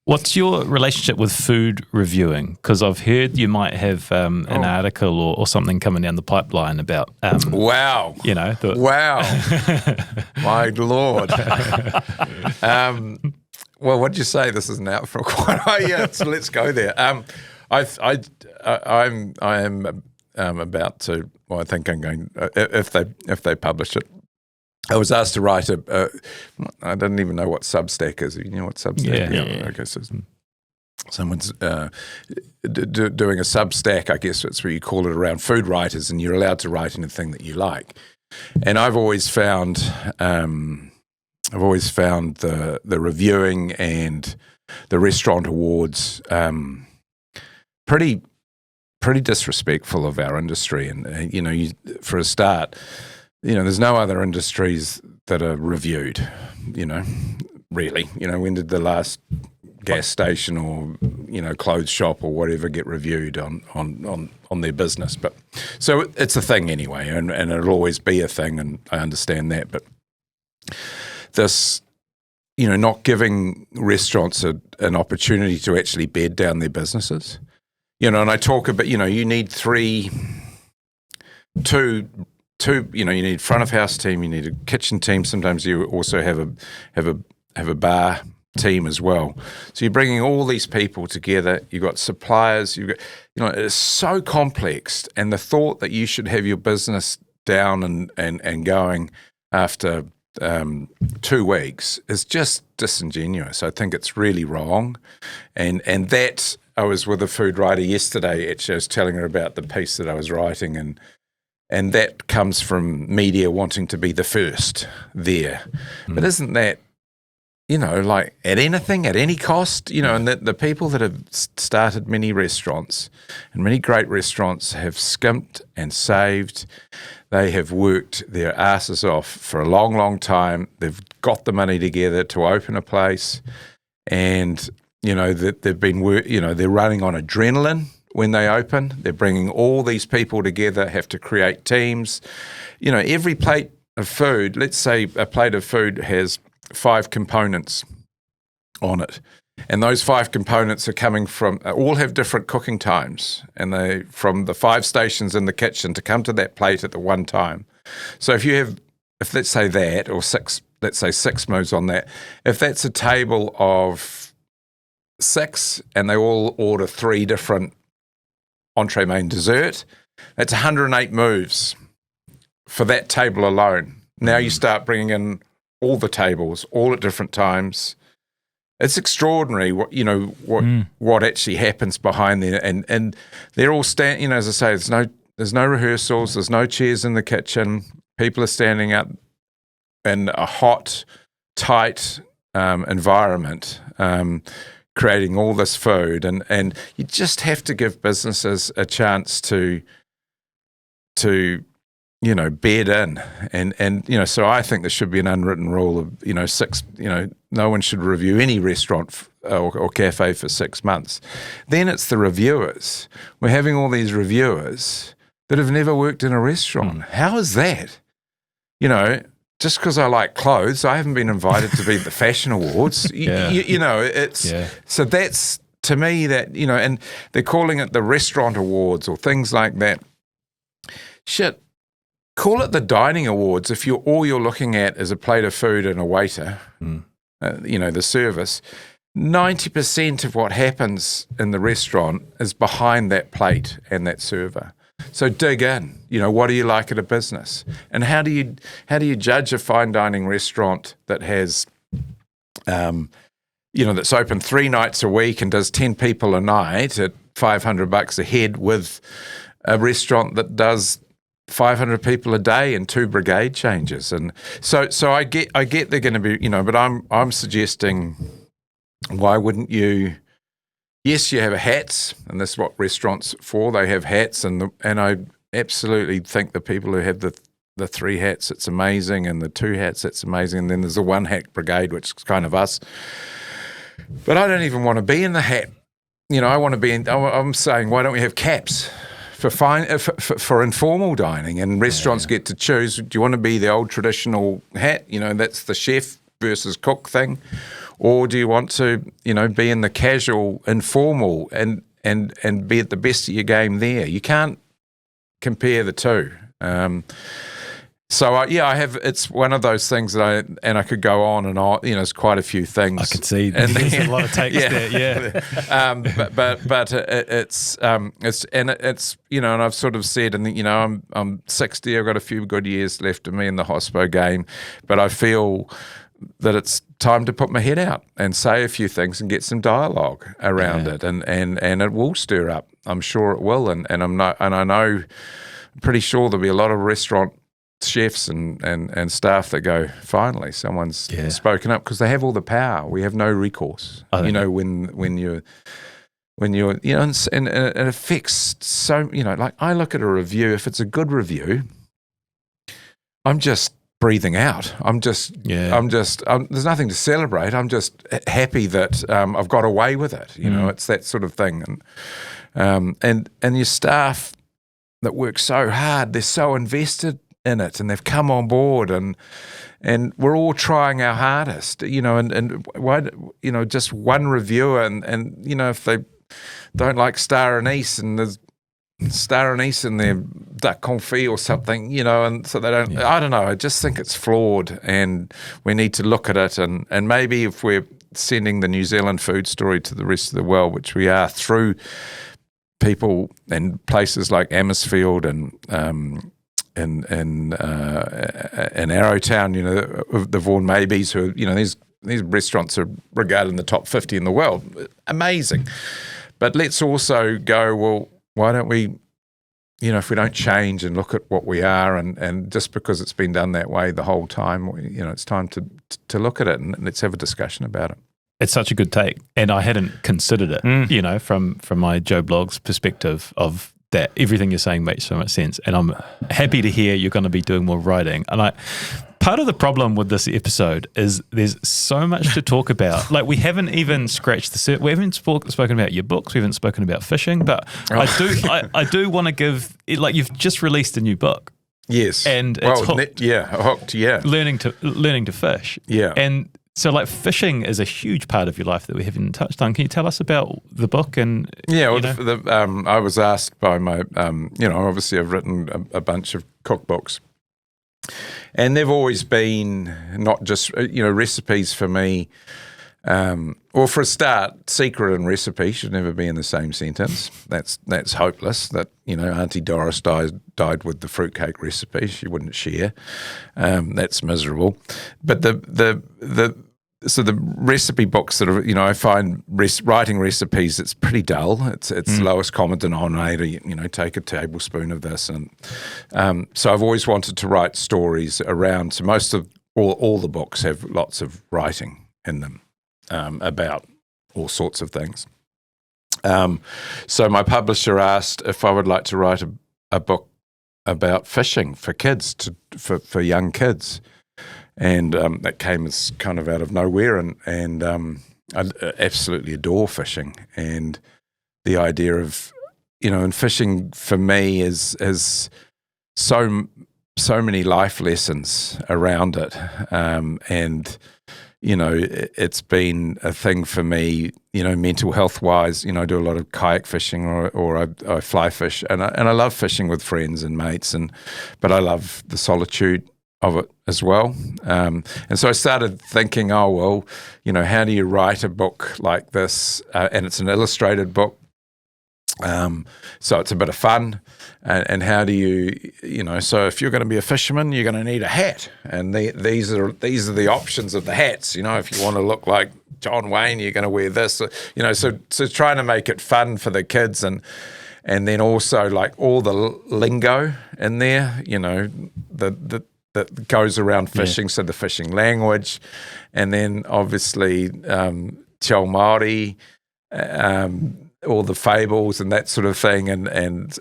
What's your relationship with food reviewing? Because I've heard you might have an article or something coming down the pipeline about. Wow. Wow. My Lord. Well, what'd you say? This isn't out for quite a while. Yeah, so let's go there. I am about to. Well, I think I'm going. If they publish it, I was asked to write I didn't even know what Substack is. You know what Substack? Yeah. Okay, so someone's doing a Substack. I guess that's where you call it, around food writers, and you're allowed to write anything that you like. And I've always found the reviewing and the restaurant awards pretty disrespectful of our industry. And for a start, there's no other industries that are reviewed. Really, when did the last gas station or clothes shop or whatever get reviewed on their business? But so it's a thing anyway, and it'll always be a thing, and I understand that. But this, not giving restaurants an opportunity to actually bed down their businesses. And I talk about, you need two, you need front of house team, you need a kitchen team. Sometimes you also have a bar team as well. So you're bringing all these people together. You've got suppliers. You've got, it's so complex. And the thought that you should have your business down and going after 2 weeks is just disingenuous. I think it's really wrong. And that, I was with a food writer yesterday. Actually, I was telling her about the piece that I was writing, and that comes from media wanting to be the first there. But isn't that, like at any cost, and the people that have started many restaurants, and many great restaurants, have skimped and saved. They have worked their asses off for a long, long time. They've got the money together to open a place, and they've been, they're running on adrenaline when they open. They're bringing all these people together, have to create teams. You know, every plate of food, let's say a plate of food has 5 components on it. And those 5 components are coming from, all have different cooking times. And they, from the 5 stations in the kitchen to come to that plate at the one time. So if let's say that, or 6, let's say 6 moves on that, if that's a table of 6 and they all order 3 different entree, main, dessert, that's 108 moves for that table alone. Now you start bringing in all the tables, all at different times. It's extraordinary what actually happens behind there, and they're all as I say, there's no rehearsals, there's no chairs in the kitchen. People are standing up in a hot, tight environment, creating all this food, and you just have to give businesses a chance to bed in, and so I think there should be an unwritten rule of 6. No one should review any restaurant or cafe for 6 months. Then it's the reviewers. We're having all these reviewers that have never worked in a restaurant. How is that? Just because I like clothes, I haven't been invited to be at the fashion awards. So that's, to me, that, and they're calling it the restaurant awards or things like that. Shit, call it the dining awards if all you're looking at is a plate of food and a waiter, the service. 90% of what happens in the restaurant is behind that plate and that server. So dig in. What do you like at a business, and how do you judge a fine dining restaurant that has, that's open 3 nights a week and does 10 people a night at $500 a head, with a restaurant that does 500 people a day and 2 brigade changes? And so I get they're going to be, but I'm suggesting, why wouldn't you? Yes, you have hats, and that's what restaurants for. They have hats, and I absolutely think the people who have the 3 hats, it's amazing, and the 2 hats, it's amazing, and then there's the 1 hat brigade, which is kind of us. But I don't even want to be in the hat. I want to be in. I'm saying, why don't we have caps for informal dining, and restaurants get to choose? Do you want to be the old traditional hat? That's the chef versus cook thing. Or do you want to, be in the casual, informal, and be at the best of your game there? You can't compare the two. I have. It's one of those things that I could go on and on. There's quite a few things. I could see there's a lot of takes there. Yeah. But it's and I've sort of said, and I'm 60. I've got a few good years left of me in the hospo game, but I feel that it's time to put my head out and say a few things and get some dialogue around it, and it will stir up. I'm sure it will, and I'm pretty sure there'll be a lot of restaurant chefs and staff that go, finally someone's spoken up, because they have all the power. We have no recourse. When you're and it affects so, like, I look at a review, if it's a good review, I'm just breathing out. There's nothing to celebrate. I'm just happy that I've got away with it. It's that sort of thing. And your staff that work so hard, they're so invested in it, and they've come on board, and we're all trying our hardest. And why, just one reviewer, and if they don't like star anise, and there's star anise in their duck confit or something, and so they don't. I don't know. I just think it's flawed, and we need to look at it. And maybe if we're sending the New Zealand food story to the rest of the world, which we are, through people and places like Amersfield and Arrowtown, the Vaughan Maybes, who these restaurants are regarded in the top 50 in the world. Amazing. But let's also go, well, why don't we, if we don't change and look at what we are, and just because it's been done that way the whole time, it's time to look at it, and let's have a discussion about it. It's such a good take, and I hadn't considered it, from my Joe Blogg's perspective of that. Everything you're saying makes so much sense, and I'm happy to hear you're going to be doing more writing. And Part of the problem with this episode is there's so much to talk about. Like, we haven't even scratched the surface. We haven't spoken about your books. We haven't spoken about fishing. But I do want to give, like, you've just released a new book. Yes. And it's hooked. Hooked, yeah. Learning to fish. Yeah. And so, like, fishing is a huge part of your life that we haven't touched on. Can you tell us about the book? And yeah, well, I was asked by my, obviously I've written a bunch of cookbooks. And they've always been not just, recipes for me. Well, for a start, secret and recipe should never be in the same sentence. That's hopeless. That, Auntie Doris died with the fruitcake recipe. She wouldn't share. That's miserable. But the recipe books that are, I find writing recipes, it's pretty dull. It's lowest common denominator. Take a tablespoon of this, and so I've always wanted to write stories around. So most of all the books have lots of writing in them about all sorts of things. So my publisher asked if I would like to write a book about fishing for kids, for young kids. And that came as kind of out of nowhere, and I absolutely adore fishing. And the idea of, and fishing for me is so many life lessons around it. And, it's been a thing for me, mental health wise. I do a lot of kayak fishing or I fly fish, and I love fishing with friends and mates, but I love the solitude of it as well. And so I started thinking, how do you write a book like this? And it's an illustrated book. So it's a bit of fun. And how do you, so if you're going to be a fisherman, you're going to need a hat. And these are the options of the hats. If you want to look like John Wayne, you're going to wear this. So trying to make it fun for the kids, and then also like all the lingo in there, that goes around fishing, so the fishing language, and then obviously Te Ao Māori, all the fables and that sort of thing, and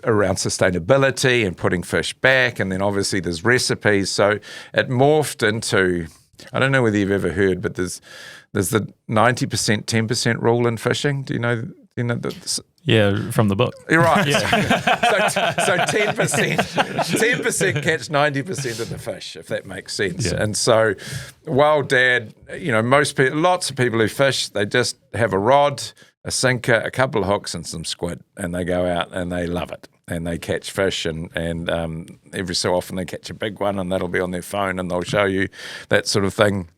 around sustainability and putting fish back, and then obviously there's recipes. So it morphed into, I don't know whether you've ever heard, but there's the 90%, 10% rule in fishing. Do you know that? Yeah, from the book. You're right. Yeah. So 10% catch 90% of the fish, if that makes sense. Yeah. And so, while Dad, lots of people who fish, they just have a rod, a sinker, a couple of hooks, and some squid, and they go out and they love it, and they catch fish, and every so often they catch a big one, and that'll be on their phone, and they'll show you that sort of thing.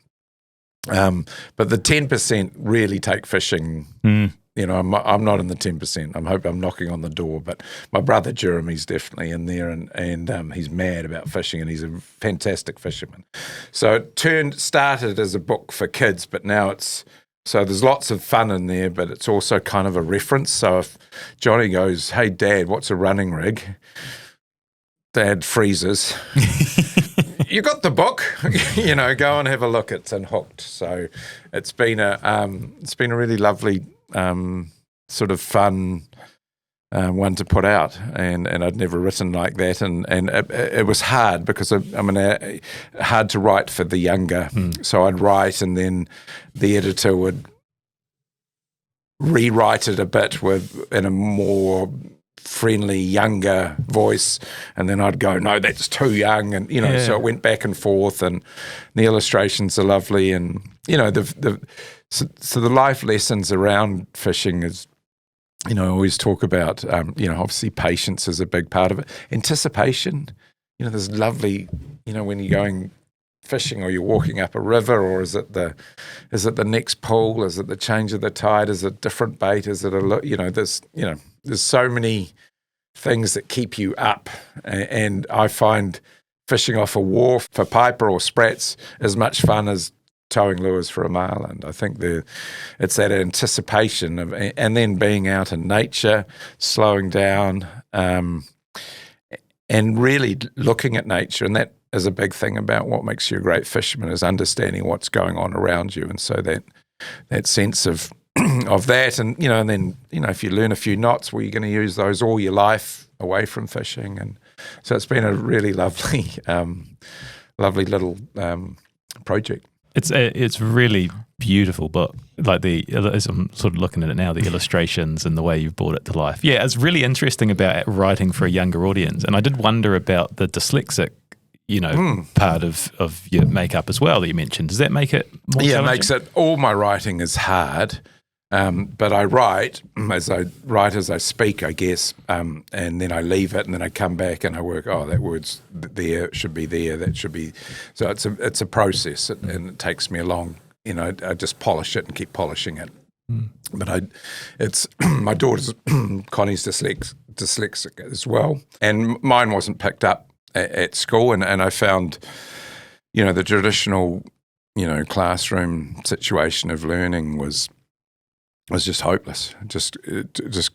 But the 10% really take fishing. I'm not in the 10%. I'm knocking on the door, but my brother Jeremy's definitely in there, and he's mad about fishing, and he's a fantastic fisherman. So it started as a book for kids, but now so there's lots of fun in there, but it's also kind of a reference. So if Johnny goes, "Hey Dad, what's a running rig?" Dad freezes. You got the book, go and have a look. It's in Hooked. So it's been a really lovely sort of fun one to put out, and I'd never written like that, and it was hard because hard to write for the younger. So I'd write, and then the editor would rewrite it a bit in a more friendly, younger voice, and then I'd go, no, that's too young, and so it went back and forth, and the illustrations are lovely, and so the life lessons around fishing is, I always talk about, obviously patience is a big part of it, anticipation, there's lovely, when you're going fishing or you're walking up a river, or is it the next pool, is it the change of the tide, is it different bait, is it there's so many things that keep you up, and I find fishing off a wharf for piper or sprats as much fun as towing lures for a marlin. I think it's that anticipation of, and then being out in nature, slowing down, and really looking at nature, and that is a big thing about what makes you a great fisherman, is understanding what's going on around you, and so that sense of that, and and then if you learn a few knots, well, you're going to use those all your life away from fishing, and so it's been a really lovely lovely little project. It's really beautiful book. Like as I'm sort of looking at it now, the illustrations and the way you've brought it to life. Yeah, it's really interesting about writing for a younger audience. And I did wonder about the dyslexic, part of your makeup as well that you mentioned. Does that make it more challenging? It makes it. All my writing is hard, but I write as I speak, I guess, and then I leave it, and then I come back and I work. Oh, that word's there. It should be there. That should be. So it's a process, and it takes me a long. I just polish it and keep polishing it. But it's my daughter's Connie's dyslexic as well, and mine wasn't picked up at school, and I found, the traditional, classroom situation of learning was just hopeless. Just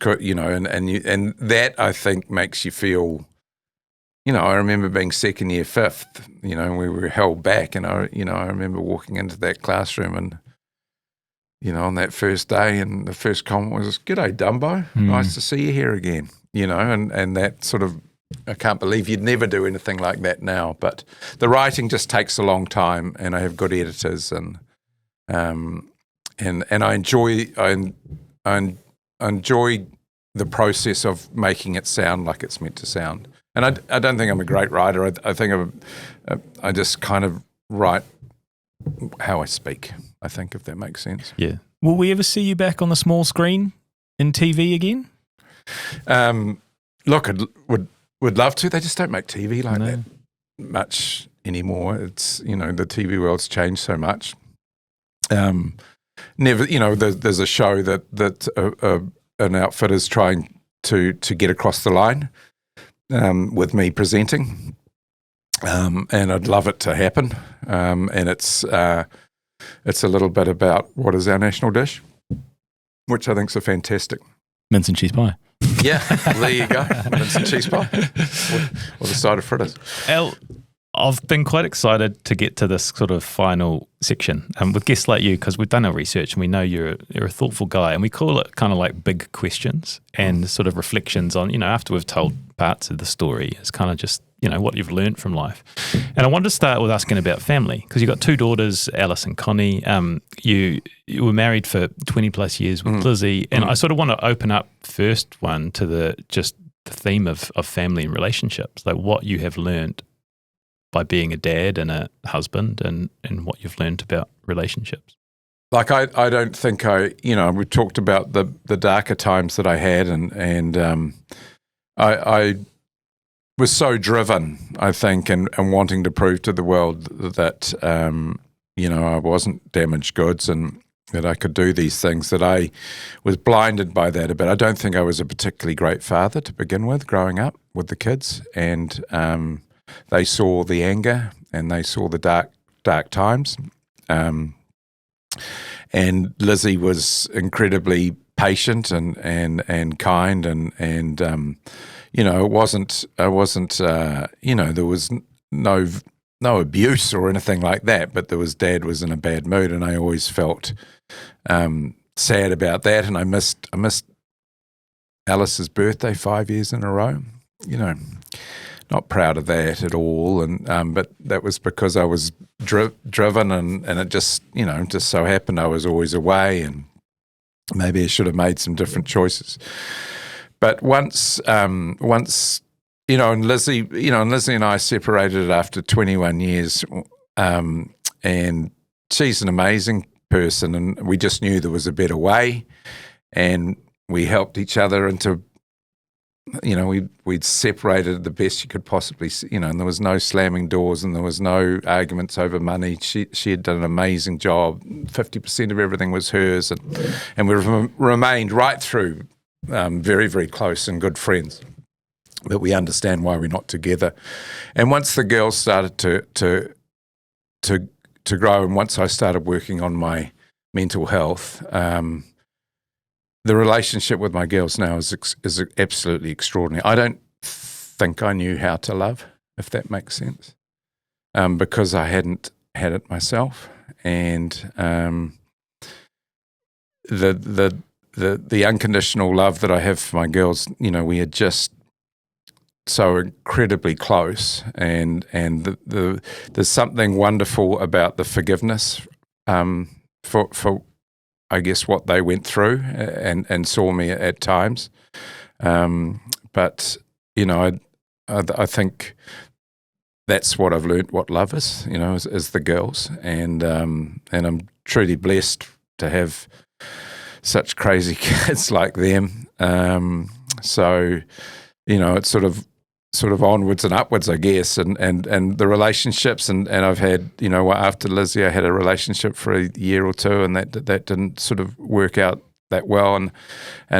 could, and that I think makes you feel. I remember being second year, fifth. We were held back, and I remember walking into that classroom and. On that first day, and the first comment was, "G'day, Dumbo. Nice to see you here again." And that sort of, I can't believe you'd never do anything like that now. But the writing just takes a long time, and I have good editors, and I enjoy the process of making it sound like it's meant to sound. And I don't think I'm a great writer. I think I just kind of write how I speak, I think, if that makes sense. Yeah. Will we ever see you back on the small screen in TV again? Look, I would love to. They just don't make TV like that much anymore. It's, the TV world's changed so much. Never, there's a show that an outfitter's trying to get across the line with me presenting. And I'd love it to happen. And it's a little bit about what is our national dish, which I think is a fantastic. Mince and cheese pie. Yeah, there you go. Mince and cheese pie. Or the side of fritters. Al, I've been quite excited to get to this sort of final section with guests like you, because we've done our research and we know you're a thoughtful guy, and we call it kind of like big questions and sort of reflections on, after we've told parts of the story, it's kind of just, what you've learned from life. And I wanted to start with asking about family, because you've got two daughters, Alice and Connie. You were married for 20 plus years with Lizzie, and I sort of want to open up first one to the theme of family and relationships, like what you have learned by being a dad and a husband, and what you've learned about relationships. Like I don't think we talked about the darker times that I had, and I was so driven, I think, and wanting to prove to the world that I wasn't damaged goods, and that I could do these things, that I was blinded by that a bit. I don't think I was a particularly great father to begin with, growing up with the kids, and they saw the anger and they saw the dark times. And Lizzie was incredibly patient and kind, and it wasn't there was no abuse or anything like that, but Dad was in a bad mood, and I always felt sad about that, and I missed Alice's birthday 5 years in a row. Not proud of that at all, and but that was because I was driven, and it just just so happened I was always away, and maybe I should have made some different choices. But once and Lizzie and I separated after 21 years, and she's an amazing person, and we just knew there was a better way, and we helped each other into. We'd separated the best you could possibly, and there was no slamming doors, and there was no arguments over money. She had done an amazing job. 50% of everything was hers, and we've remained right through very, very close and good friends. But we understand why we're not together. And once the girls started to grow, and once I started working on my mental health, the relationship with my girls now is absolutely extraordinary. I don't think I knew how to love, if that makes sense, because I hadn't had it myself, and the unconditional love that I have for my girls, we had just so incredibly close, and there's something wonderful about the forgiveness for I guess what they went through and saw me at times, but I think that's what I've learned what love is, is the girls, and I'm truly blessed to have such crazy kids like them. So it's sort of onwards and upwards, I guess, and the relationships, and I've had, after Lizzie, I had a relationship for a year or two, and that didn't sort of work out that well, and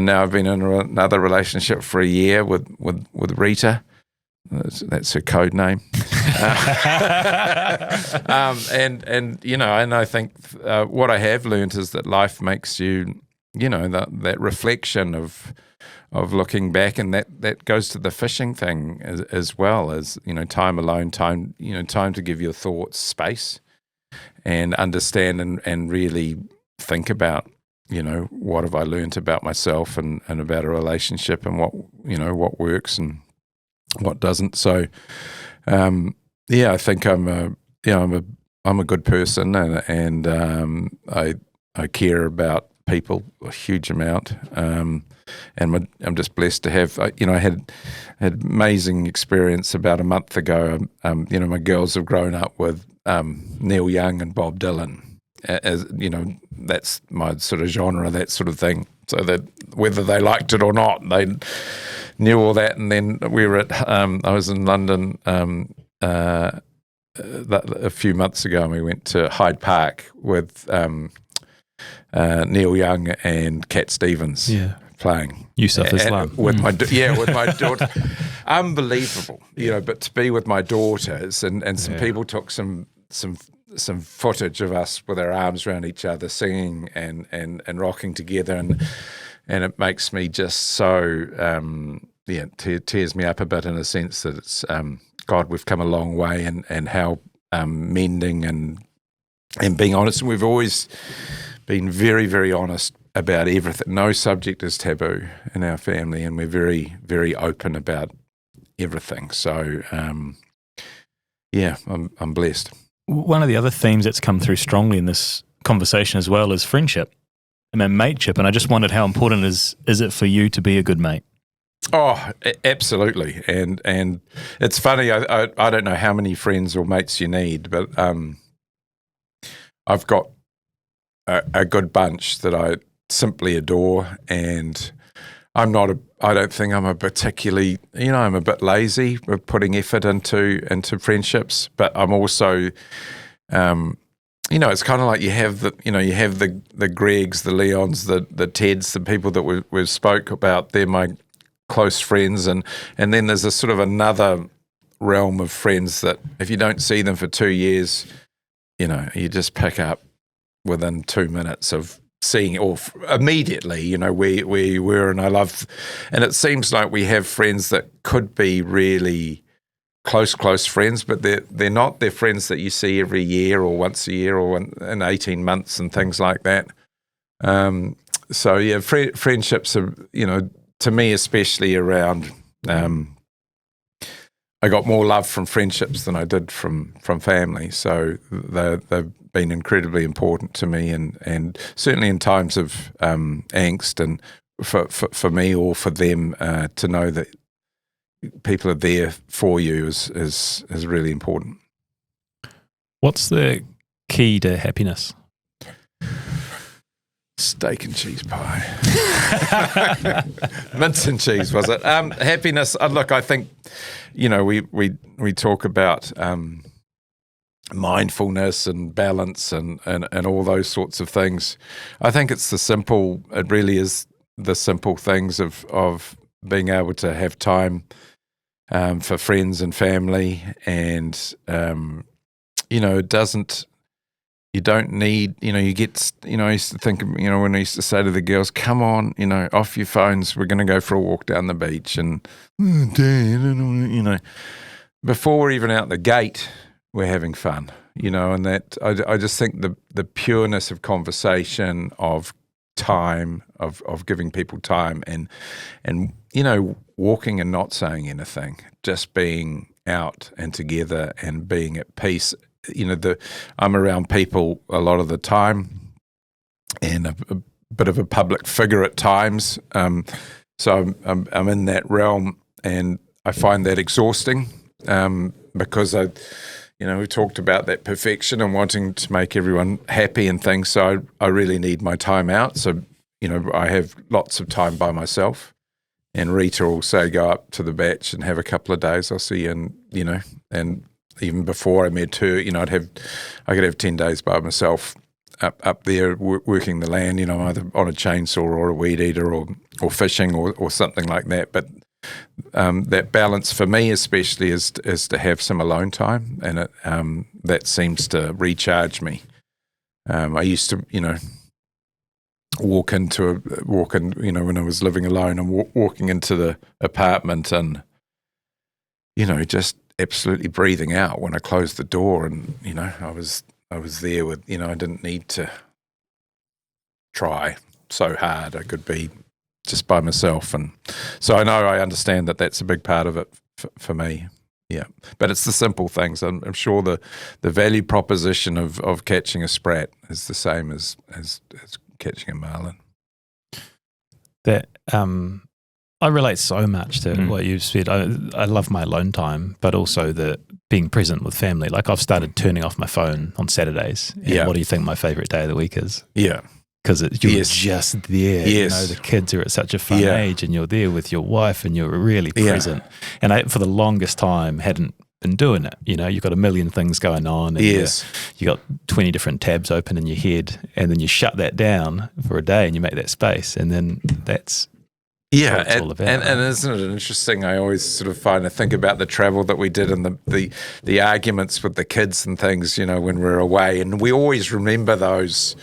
now I've been in another relationship for a year with Rita. That's her code name. And I think what I have learned is that life makes you, that reflection of looking back, and that goes to the fishing thing as well as, time alone, time to give your thoughts space and understand and really think about, what have I learned about myself and about a relationship, and what works and what doesn't. So, I think I'm a good person, and I care about people a huge amount, and I'm just blessed to have. I had amazing experience about a month ago. My girls have grown up with Neil Young and Bob Dylan, as that's my sort of genre, that sort of thing. So that whether they liked it or not, they knew all that. And then we were at, I was in London a few months ago, and we went to Hyde Park with Neil Young and Cat Stevens playing. Yusuf Islam. With my daughter. Unbelievable, but to be with my daughters, and some people took some footage of us with our arms around each other singing and rocking together, and it makes me just so tears me up a bit, in a sense that it's God, we've come a long way, and how mending and being honest. And we've always been very, very honest about everything. No subject is taboo in our family, and we're very, very open about everything. So I'm blessed. One of the other themes that's come through strongly in this conversation as well is friendship and mateship. And I just wondered, how important is it for you to be a good mate? Oh, absolutely. And it's funny, I don't know how many friends or mates you need, but I've got a good bunch that I simply adore, and I don't think I'm a particularly, I'm a bit lazy with putting effort into friendships, but I'm also, it's kind of like you have the Gregs, the Leons, the Teds, the people that we've spoke about. They're my close friends, and then there's a sort of another realm of friends that if you don't see them for 2 years, you just pick up within 2 minutes of seeing, or immediately, where you were. And and it seems like we have friends that could be really close friends, but they're not. They're friends that you see every year or once a year or in 18 months and things like that. Friendships are, to me, especially around, I got more love from friendships than I did from family. So they've been incredibly important to me, and certainly in times of angst, and for me or for them, to know that people are there for you is really important. What's the key to happiness? Steak and cheese pie. Mince and cheese, was it? Happiness. Look, I think, we talk about mindfulness and balance and all those sorts of things. I think it really is the simple things of being able to have time for friends and family, and you don't need, you get, I used to think, when I used to say to the girls, come on, off your phones, we're going to go for a walk down the beach, and Dad, before we're even out the gate, we're having fun, and that I just think the pureness of conversation, of time, of giving people time, and walking and not saying anything, just being out and together and being at peace. I'm around people a lot of the time, and a bit of a public figure at times. So I'm in that realm, and I find that exhausting because we talked about that perfection and wanting to make everyone happy and things. So I really need my time out. So, I have lots of time by myself. And Rita will say, go up to the batch and have a couple of days. I'll see you, and even before I met her, I could have 10 days by myself up there working the land, either on a chainsaw or a weed eater or fishing or something like that. But that balance for me especially is to have some alone time, and that seems to recharge me. I used to, walk in, when I was living alone, and walking into the apartment and, just absolutely breathing out when I closed the door, and, I was there with, I didn't need to try so hard. I could be just by myself. And so I understand that that's a big part of it for me. Yeah. But it's the simple things. I'm sure the value proposition of catching a sprat is the same as catching a marlin. That I relate so much to what you've said. I love my alone time, but also the being present with family. Like, I've started turning off my phone on Saturdays. And what do you think my favourite day of the week is? Yeah. Because you're just there. Yes. The kids are at such a fun age, and you're there with your wife, and you're really present. And I, for the longest time, hadn't been doing it. You've got a million things going on, and you got 20 different tabs open in your head, and then you shut that down for a day and you make that space, and then that's what it's all about. And isn't it interesting? I always sort of think about the travel that we did and the arguments with the kids and things, when we're away, and we always remember those,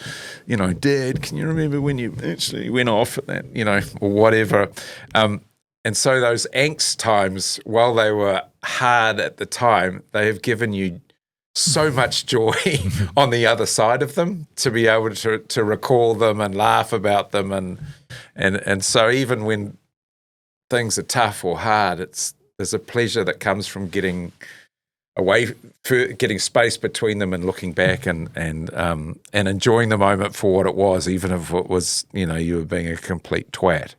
Dad, can you remember when you actually went off at that, or whatever. And so those angst times, while they were hard at the time, they have given you so much joy on the other side of them, to be able to recall them and laugh about them. And so even when things are tough or hard, there's a pleasure that comes from getting away, getting space between them and looking back and enjoying the moment for what it was, even if it was, you were being a complete twat.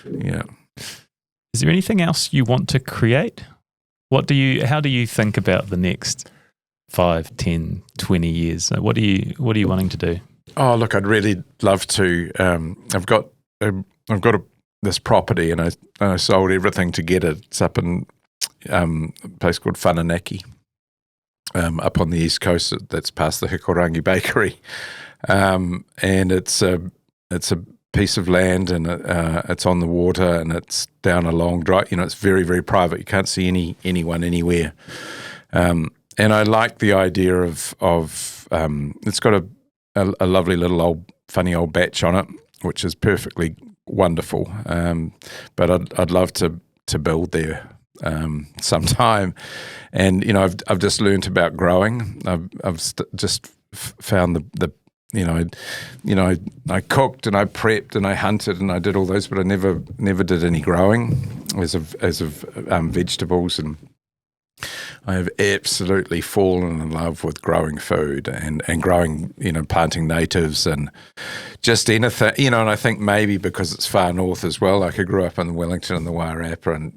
Yeah. Is there anything else you want to create? How do you think about the next 5, 10, 20 years? What are you wanting to do? Oh, look, I'd really love to. I've got this property, and I sold everything to get it. It's up in a place called Whananaki, up on the east coast. That's past the Hikorangi Bakery, and it's a piece of land, and it's on the water, and it's down a long drive. It's very, very private. You can't see anyone anywhere. And I like the idea of it's got a lovely little funny old batch on it, which is perfectly wonderful. But I'd love to build there sometime. And I've just learnt about growing. I've just found I cooked and I prepped and I hunted and I did all those, but I never did any growing as of vegetables, and I have absolutely fallen in love with growing food and growing, planting natives and just anything, and I think maybe because it's far north as well. Like, I grew up in Wellington and the Wairarapa, and,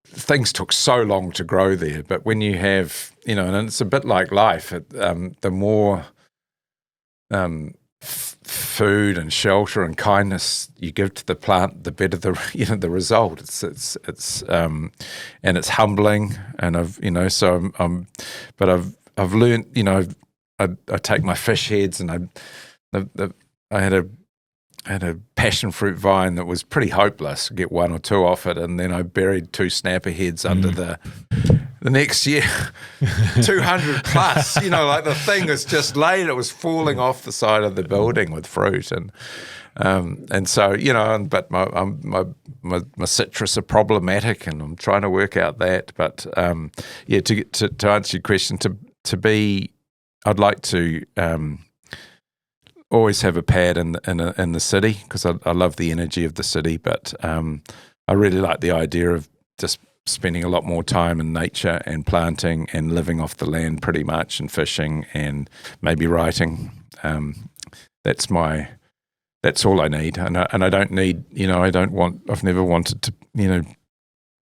things took so long to grow there. But when you have, and it's a bit like life, the more food and shelter and kindness you give to the plant, the better the result. It's and it's humbling, and I've learned, I take my fish heads, and I had a passion fruit vine that was pretty hopeless. Get one or two off it, and then I buried 2 snapper heads under the next year, 200 plus, like the thing was just laid. It was falling off the side of the building with fruit. And so, but my citrus are problematic, and I'm trying to work out that. But, to answer your question, I'd like to always have a pad in the city, because I love the energy of the city. But I really like the idea of just spending a lot more time in nature and planting and living off the land pretty much, and fishing and maybe writing. That's all I need, and I don't need, I've never wanted to,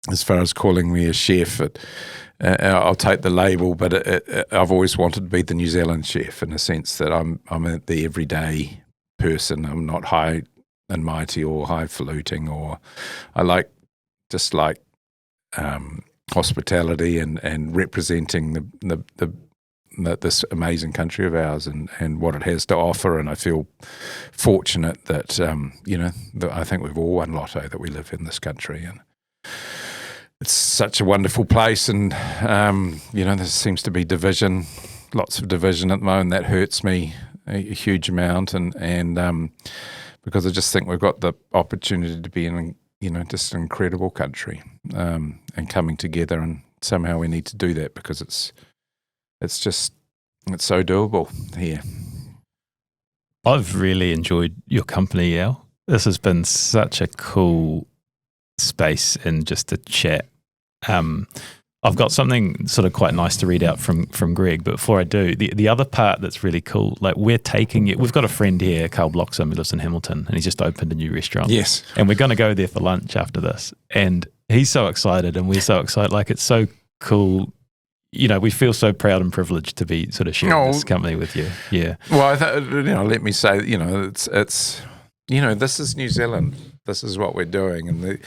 as far as calling me a chef, I'll take the label, but I've always wanted to be the New Zealand chef, in the sense that I'm the everyday person. I'm not high and mighty or highfalutin, or I like hospitality and representing this amazing country of ours and what it has to offer. And I feel fortunate that that I think we've all won lotto that we live in this country, and it's such a wonderful place. And there seems to be division, lots of division at the moment. That hurts me a huge amount, and because I just think we've got the opportunity to be in just an incredible country, and coming together, and somehow we need to do that, because it's so doable here. I've really enjoyed your company, Al. This has been such a cool space and just to chat. I've got something sort of quite nice to read out from Greg, but before I do, the other part that's really cool, like we're taking it, we've got a friend here, Carl Bloxham, who lives in Hamilton, and he's just opened a new restaurant. Yes. And we're going to go there for lunch after this. And he's so excited, and we're so excited. Like, it's so cool. We feel so proud and privileged to be sort of sharing this company with you. Yeah. Well, let me say, it's this is New Zealand. This is what we're doing, and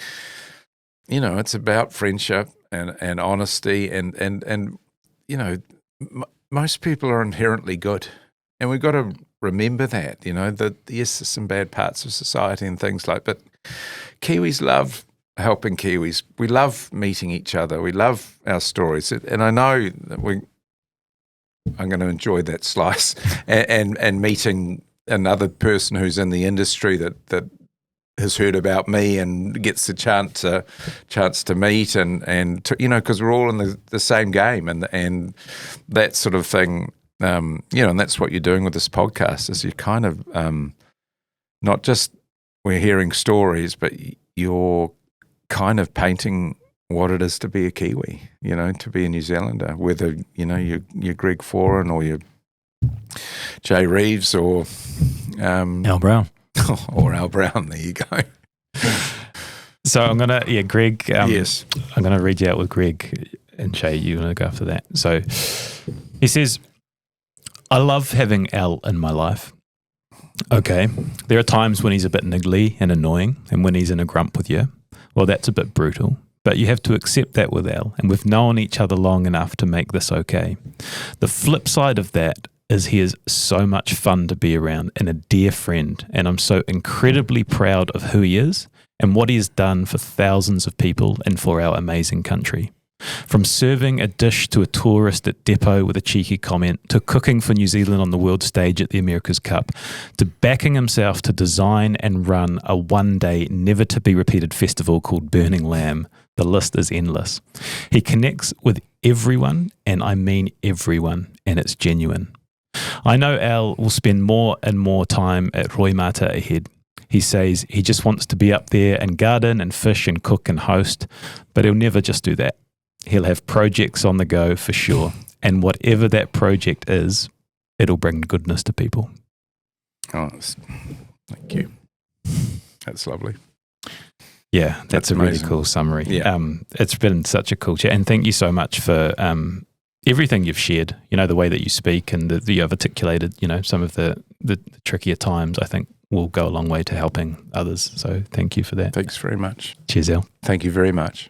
it's about friendship and honesty, and most people are inherently good, and we've got to remember that. That yes, there's some bad parts of society and things like, but Kiwis love helping Kiwis. We love meeting each other. We love our stories, and I know that I'm going to enjoy that slice and meeting another person who's in the industry that has heard about me and gets the chance to meet and because we're all in the same game, and that sort of thing. And that's what you're doing with this podcast, is you're kind of not just we're hearing stories, but you're kind of painting what it is to be a Kiwi, to be a New Zealander, whether, you're Greg Foran or you're Jay Reeves or Al Brown. Or Al Brown, there you go. So I'm going to, Greg, yes. I'm going to read you out with Greg, and Jay, you want to go after that. So he says, I love having Al in my life. Okay, there are times when he's a bit niggly and annoying, and when he's in a grump with you. Well, that's a bit brutal, but you have to accept that with Al, and we've known each other long enough to make this okay. The flip side of that is he is so much fun to be around and a dear friend, and I'm so incredibly proud of who he is and what he has done for thousands of people and for our amazing country. From serving a dish to a tourist at Depot with a cheeky comment, to cooking for New Zealand on the world stage at the America's Cup, to backing himself to design and run a one-day, never-to-be-repeated festival called Burning Lamb. The list is endless. He connects with everyone, and I mean everyone, and it's genuine. I know Al will spend more and more time at Roimata ahead. He says he just wants to be up there and garden and fish and cook and host, but he'll never just do that. He'll have projects on the go for sure, and whatever that project is, it'll bring goodness to people. Oh, thank you. That's lovely. Yeah, that's a amazing. really cool summary. Yeah. It's been such a cool chat, and thank you so much for everything you've shared. The way that you speak and that you have articulated, some of the trickier times, I think will go a long way to helping others. So thank you for that. Thanks very much. Cheers, Al. Thank you very much.